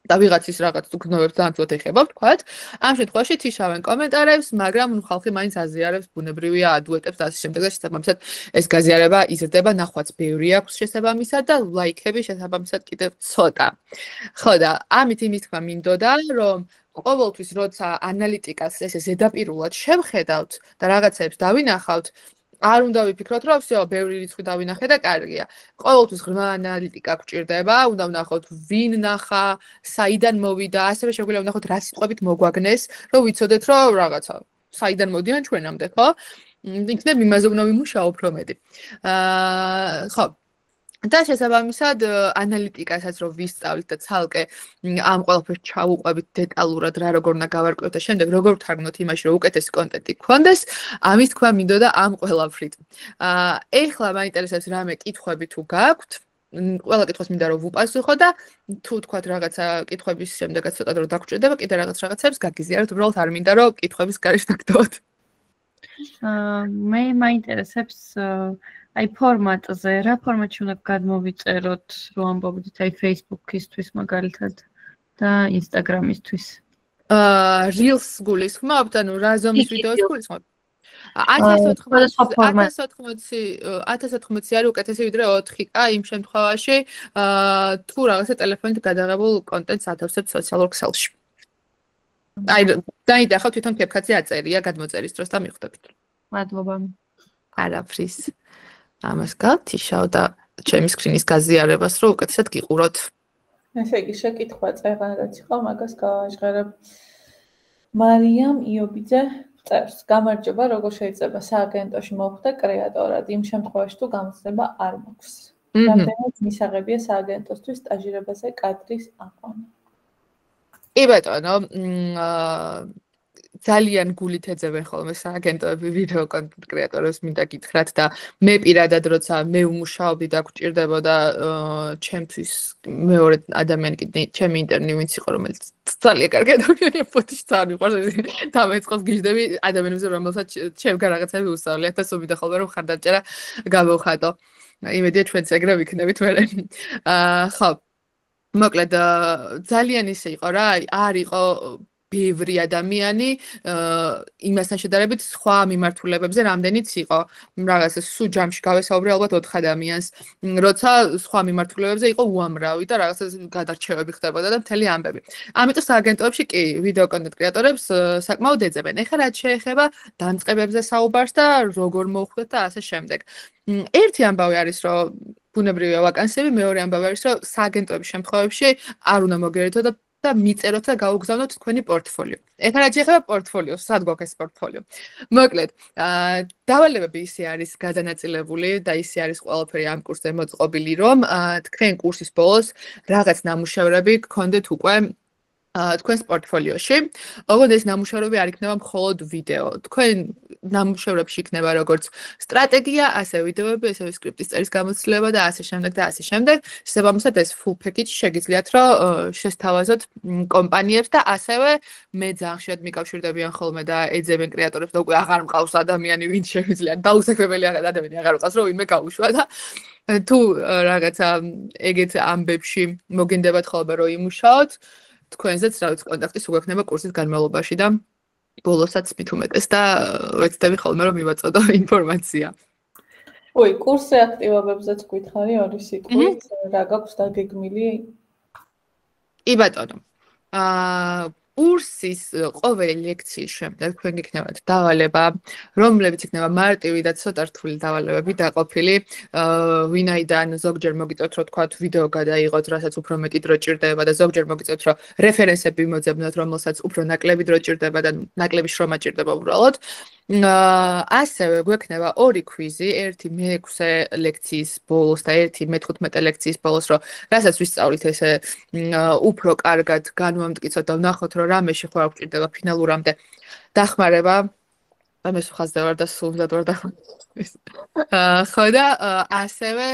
და ვიღაცის რაღაც უგნობებს ძალიან ცუდად ეხება, ვთქვათ. ამ შემთხვევაში თიშავენ კომენტარებს, მაგრამ ხალხი მაინც აზიარებს, ბუნებრივია, ადუეტებს და ასე შემდეგ და შესაბამისად ეს გაზიარება იზრდება, ნახვაც ბევრი აქვს შესაბამისად და ლაიქები შესაბამისად კიდევ ცოტა. ხო და ამით იმის თქმა მინდოდა, რომ ყოველთვის როცა ანალიტიკას ესე ზედაპირულად შევხედავთ და რაღაცებს დავინახავთ, არ უნდა ვიფიქროთ, რომ всё, ბევრი რიცხვი დავინახე და კარგია. ყოველთვის ღრმა ანალიტიკა გჭირდება, უნდა ვნახოთ ვინ ნახა, საიდან მოვიდა, ასევე შეგვიძლია ვნახოთ რა სიტყვებით მოგვაგნეს, რომ ვიცოდეთ, რომ რაღაცა საიდან მოდიან ჩვენამდე, ხო? იქნებ იმაზე უნდა ვიმუშაო უფრო მეტი. ხო. და შესაბამისად ანალიტიკასაც რომ ვისწავლით და ცალკე ამ ყველაფერს ჩავუყვებით დეტალურად რა როგორ უნდა გავარკვევთ და შემდეგ როგორ ვთარგმნოთ იმაში რომ უკეთესი კონტენტი გქონდეს, ამის თქვა მინდოდა ამ ყველაფრით. ეხლა მაინტერესებს რამე კითხვები თუ გაქვთ, ყველა კითხვას მინდა რომ ვუპასუხო და თუ თქვათ რაღაცა კითხვების შემდეგაც ცოტა დრო დაგჭირდება, კიდე რაღაცებს გაგიზიაროთ, უბრალოდ არ მინდა რომ კითხვების გარეშე დაგდოთ. მე მაინტერესებს აი ფორმატზე, რა ფორმატში უნდა გადმოვიწეროთ, რომ ამბობდით აი Facebook-ისთვის მაგალითად და Instagram-ისთვის. Reels გულისხმობთ, ანუ რა ზომის ვიდეოს გულისხმობთ? 1080 არის უკეთესი ვიდრე 4K იმ შემთხვევაში, თუ რაღაცა ტელეფონით გადაღებულ კონტენტს ათავსებთ სოციალურ ქსელში. აი დაინახავთ თვითონ CapCut-ზე აწერია გადმოწერის დროს და მიხვდებით. მადლობა. არაფრის. ამას გავთიშავ და ჩემი სკრინის გაზიარებას რომ უკეთესად გიყუროთ. ესე იგი შეკითხვა წერან რაც იყო, მაგას გავაჟღერებ. მარიამ იობიძე წერს: გამარჯობა, როგორ შეიძლება სააგენტოში მოვხდე კრეატორად, იმ შემთხვევაში თუ გამოცდება არ მაქვს. რამდენად მისაღებია სააგენტოსთვის სტაჟირებაზე კადრის აყვანა? კი ბატონო, ძალიან გულით ეძებენ ხოლმე სააგენტოები ვიდეო კონტენტ კრეატორებს მინდა გითხრათ და მე პირადად როცა მე ვმუშაობდი და გვჭირდებოდა ჩემთვის მეორე ადამიანი კიდე ჩემი ინტერნი ვინც იყო რომელიც ძალიან კარგი ადამიანია ფოტოში ძალიან მიყვარს დამეწყოს გიждები ადამიანებზე რომელსაც ჩემგან რაღაცები უსწავლი 1000 უბიდა ხოლმე რომ ხარდაჭერა გამოვხატო იმედია ჩვენც ეგრე ვიქნებით მერე ხო მოკლედ ძალიან ისე იყო რა არ იყო ბევრი ადამიანი იმასთან შედარებით სხვა მიმართულებებზე რამდენიც იყო რაღაცა სულ ჯამში გავესაუბრე ალბათ 4 ადამიანს როცა სხვა მიმართულებებზე იყო უამრავი და რაღაცა გადარჩევები ხდებოდა და მთელი ამბები. ამიტომ სააგენტოებში კი ვიდეო კონტენტ კრეატორებს საკმაოდ ეძებენ. ეხლა რაც შეეხება დამწყებებზე საუბარს და როგორ მოვხვდეთ და ასე შემდეგ. ერთი ამბავი არის რომ ბუნებრივია ვაკანსიები, მეორე ამბავი არის რომ სააგენტოების შემთხვევებში არ უნდა მოგერეთო და მიწეროთ და გაუგზავნოთ თქვენი პორტფოლიო. ეხლა რაც შეეხება პორტფოლიოს, სად გვაქვს ეს პორტფოლიო? მოკლედ, დავალებები ისე არის გადანაწილებული და ისე არის ყველაფერი ამ კურსზე მოწყობილი, რომ თქვენ კურსის ბოლოს რაღაც ნამუშევრები გქონდეთ უკვე თქვენს პორტფოლიოში. ოღონდ ეს ნამუშევრები არ იქნება მხოლოდ ვიდეო. თქვენ ნამუშევრებში იქნება როგორც სტრატეგია, ასე ვიდეოები, ასევე სკრიპტის წერის გამოცდილება და ასე შემდეგ და ასე შემდეგ. შესაბამისად ეს full package შეგიძლიათ რომ შესთავაზოთ კომპანიებს და ასევე მე ძალიან ხშირად მიკავშირდებიან ხოლმე და ეძებენ კრეატორებს და უკვე აღარ მყავს ადამიანი, ვინც შეგვიძლია დაუსაქმებელი ადამიანი აღარ მყავს, რომ ვინმე გაუშვა და თუ რაღაცა ეგეთ ამბებში მოგინდებათ ხოლმე რომ იმუშაოთ თქვენზეც რაღაც კონტაქტი სუგვექნება კურსის განმავლობაში და ბოლოსაც მით უმეტეს და ვეცდები ხოლმე რომ მივაწოდო ინფორმაცია. ой, კურსზე აქტივობებზეც გითხარი ორი სიტყვით, რა გაქვს დაგეგმილი? კი ბატონო. კურსის ყოველი ლექციის შემდეგ თქვენ გიქნებათ დავალება, რომლებიც იქნება მარტივი და ცოტა რთული დავალებები დაყოფილი, ვინაიდან ზოგჯერ მოგიწევთ რომ თქვათ ვიდეო გადაიღოთ, რასაც უფრო მეტი დრო ჭირდება და ზოგჯერ მოგიწევთ რომ რეფერენსები მოძებნოთ, რომელსაც უფრო ნაკლები დრო ჭირდება და ნაკლები შრომა ჭირდება უბრალოდ. ასევე გვექნება ორი კვიზი, ერთი მე-6 ლექციის ბოლოს და ერთი მე-15 ლექციის ბოლოს, რომ რასაც ვისწავლით ესე უფრო კარგად განვამტკიცოთ და ვნახოთ, რომ რამეში ხო არ გვჭირდება ფინალურამდე დახმარება. ამას ხაზდა ვარ და სულ ვარ დახმარება. ხო და ასევე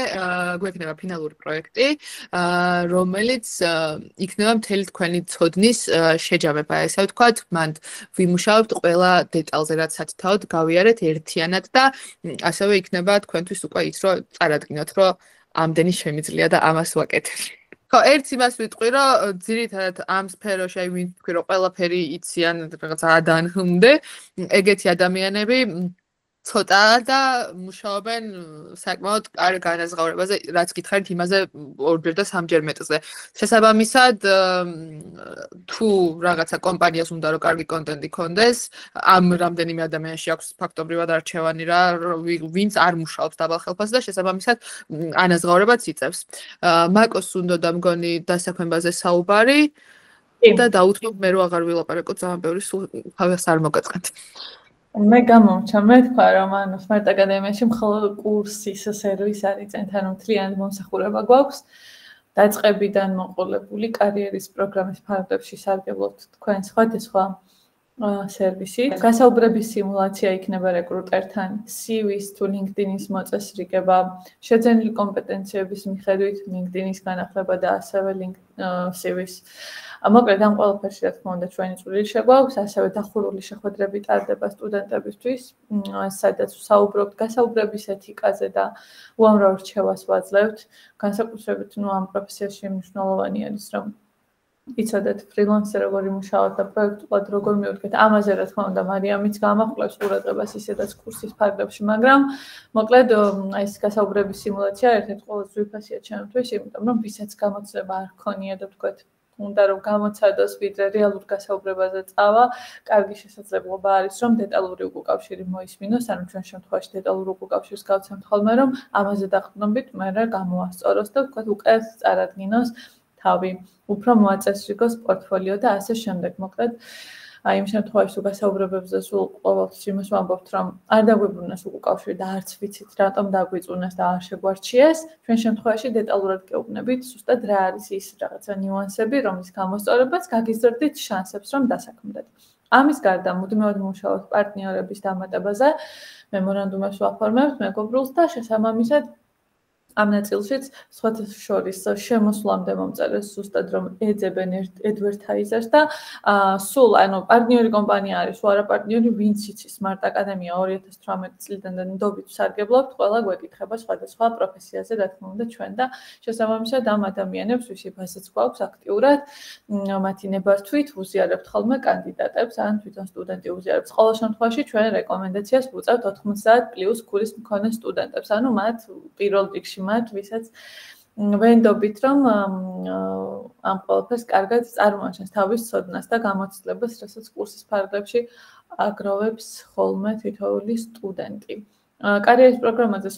გვექნება ფინალური პროექტი, რომელიც იქნება მთელი თქვენი ცოდნის შეჯამება, ესე ვთქვათ, მანდ ვიმუშავებთ ყველა დეტალზე, რაც სათითაოდ გავიარეთ ერთიანად და ასევე იქნება თქვენთვის უკვე ის, რომ წარადგინოთ, რომ ამდენი შემიძლია და ამას ვაკეთებ. ხო, ერთ იმას ვიტყვი, რომ ძირითადად ამ სფეროში, აი ვინ თქვი, რომ ყველაფერი იციან, რაღაცა ადანხმდე, ეგეთი ადამიანები ცოტა და მუშაობენ საკმაოდ კარგ განაზღაურებაზე, რაც გითხარით იმაზე ორჯერ და სამჯერ მეტზე. შესაბამისად, თუ რაღაცა კომპანიას უნდა რომ კარგი კონტენტი ქონდეს, ამ რამდენიმე ადამიანში აქვს ფაქტობრივად არჩევანი რა, ვინც არ მუშაობს დაბალ ხელფასზე და შესაბამისად ანაზღაურებაც იწევს. მაკოს უნდა და მგონი დასაქმებაზე საუბარი და დაუთმობ მე რომ აღარ ვილაპარაკო ძალიან ბევრი სულ თავის არ მოგაწყეთ. მე გამომჩა, მე თქვა რომ ანუ Smart Academy-ში მხოლოდ კურსის სერვისი არის წენთან მთლიანი მომსახურება გვაქვს. დაწყებიდან მოყოლებული კარიერის პროგრამის ფარგლებში სარგებლობთ თქვენ სხვადასხვა სერვისით. გასაუბრების სიმულაცია იქნება რეკრუტერთან, CV-ს თუ LinkedIn-ის მოწესრიგება, შეძენილი კომპეტენციების მიხედვით LinkedIn-ის განახლება და ასევე CV-ს. მოკლედ ამ ყველაფერში რა თქმა უნდა ჩვენი წვლილი შეგვაქვს, ასევე დახურული შეხვედრები ტარდება სტუდენტებისთვის, სადაც ვსაუბრობთ გასაუბრების ეთიკაზე და უამრავ რჩევას ვაძლევთ. განსაკუთრებით ამ პროფესიაში მნიშვნელოვანი არის, რომ იცოდეთ ფრილანსერ როგორ იმუშავოთ და პროექტულად როგორ მივდგეთ. ამაზე რა თქმა უნდა მარიამიც გამახვილებს ყურადღებას ისედაც კურსის ფარგლებში, მაგრამ მოკლედ აი ეს გასაუბრების სიმულაცია ერთ-ერთი ყველაზე ძვირფასია ჩემთვის, იმიტომ რომ ვისაც გამოცდილება არ ქონია და ვთქვათ უნდა რომ გამოცადოს ვიდრე რეალურ გასაუბრებაზე წავა, კარგი შესაძლებლობა არის რომ დეტალური უკავშირი მოისმინოს, ანუ ჩვენ შემთხვევაში დეტალურ უკავშირს გავცემთ ხოლმე რომ ამაზე დაყრდნობით მერე გამოასწოროს და ვთქვათ უკვე წარადგინოს თავი, უფრო მოაწესრიგოს პორტფოლიო და ასე შემდეგ. მოკლედ აი იმ შემთხვევაში თუ გასაუბრებებზე სულ ყოველთვის იმას ვამბობთ, რომ არ დაგვიბრუნოს უკავშირი და არც ვიცით რატომ დაგვიწუნეს და არ შეგვარჩიეს, ჩვენ შემთხვევაში დეტალურად გეუბნებით, ზუსტად რა არის ის რაღაცა ნიუანსები, რომლის გამოსწორებაც გაგიზრდით შანსებს, რომ დასაქმდეთ. ამის გარდა მუდმივად მუშაობთ პარტნიორების დამატებაზე, მემორანდუმებს ვაფორმებთ მეგობრულს და შესაბამისად ამ ნაწილშიც სხვათა შორის შემოსვლამდე მომწერეს ზუსტად რომ ეძებენ advertisers და სულ ანუ პარტნიორი კომპანია არის, თუ არა პარტნიორი, ვინც იცის Smart Academy 2018 წლიდან და ნდობით სარგებლობთ, ყველა გვეკითხება სხვადასხვა პროფესიაზე, რა თქმა უნდა, ჩვენ და შესაბამისად ამ ადამიანებს, ვისი ფასიც გვაქვს აქტიურად, მათი ნებართვით უზიარებთ ხოლმე კანდიდატებს, ან თვითონ სტუდენტი უზიარებს. ყოველ შემთხვევაში ჩვენ რეკომენდაციას ვუწევთ 90+ ქულის მქონე სტუდენტებს, ანუ მათ პირველ რიგში მათ, ვისაც ვენდობით, რომ ამ ყველაფერს კარგად წარმოაჩენს თავის ცოდნას და გამოცდილებას, რასაც კურსის ფარგლებში აგროვებს ხოლმე თითოეული სტუდენტი. კარიერის პროგრამაზე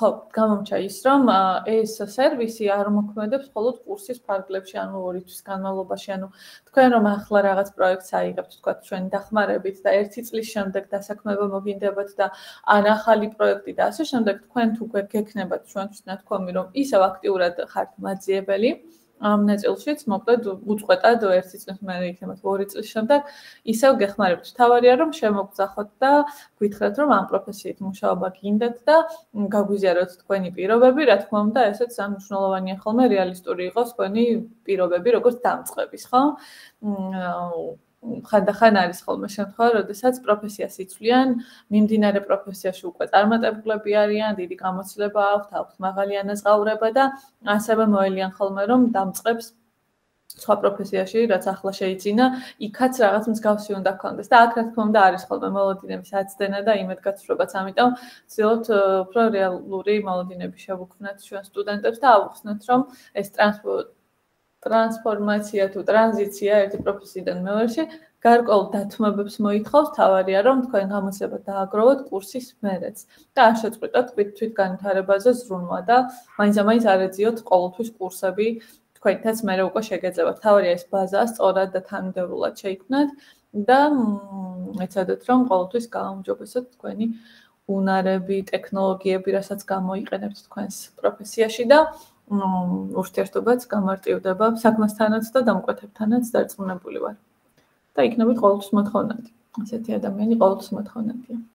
ხო, გამომჩა ის, რომ ეს სერვისი არ მოქმედებს მხოლოდ კურსის ფარგლებში, ანუ 2 თვის განმავლობაში, ანუ თქვენ რომ ახლა რაღაც პროექტს აიღებთ, თქვათ ჩვენი დახმარებით და 1 წლის შემდეგ დასაქმება მოგინდებათ და ან ახალი პროექტი და ასე შემდეგ, თქვენ თუ გექნებათ ჩვენთვის ნათქვამი, რომ ისევ აქტიურად ხართ მაძიებელი, ამ ნაწილშიც მოკლედ უწყვეტად 1 წლის მერე იქნებათ 2 წლის შემდეგ ისევ გეხმარებთ. თავარია რომ შემოგძახოთ და გითხრათ რომ ამ პროფესიით მუშაობა გინდათ და გაგვიზიაროთ თქვენი პირობები, რა თქმა უნდა, ესეც მნიშვნელოვანია ხოლმე რეალისტური იყოს თქვენი პირობები, როგორც დამწყების, ხო? ხანდახან არის ხოლმე შემთხვევა, როდესაც პროფესიას იცვლიან, მიმდინარე პროფესიაში უკვე წარმატებულები არიან, დიდი გამოცდილება აქვთ მაღალი ანაზღაურება და ასევე მოელიან ხოლმე, რომ დამწყებს სხვა პროფესიაში, რაც ახლა შეიძინა, იქაც რაღაც მსგავსი უნდა გქონდეს და აქ რა თქმა უნდა არის ხოლმე მოლოდინების აცდენა და იმედგაცრუებაც, ამიტომ ვცდილობთ უფრო რეალური მოლოდინები შევუქმნათ ჩვენ სტუდენტებს და ავუხსნათ, რომ ეს ტრანსფორმაცია თუ ტრანზიცია ერთი პროფესიიდან მეორეში გარკვეულ დათმობებს მოითხოვს, თავარია რომ თქვენ გამოცდილება დააგროვოთ კურსის მერეც და არ შეწყვიტოთ თვით განვითარებაზე ზრუნვა და მაინც-ამაინც არ ეძიოთ ყოველთვის კურსები თქვენთაც მერე უკვე შეგეძლებათ. თავარია ეს ბაზა სწორად და თანმიმდევრულად შეიქმნათ და ეცადეთ რომ ყოველთვის გააუმჯობესოთ თქვენი უნარები, ტექნოლოგიები, რასაც გამოიყენებთ თქვენს პროფესიაში და ურთიერთობაც გამარტივდება საქმესთანაც და დამკვეთებთანაც დარწმუნებული ვარ. და იქნებით ყოველთვის მოთხოვნადი. ასეთი ადამიანი ყოველთვის მოთხოვნადია.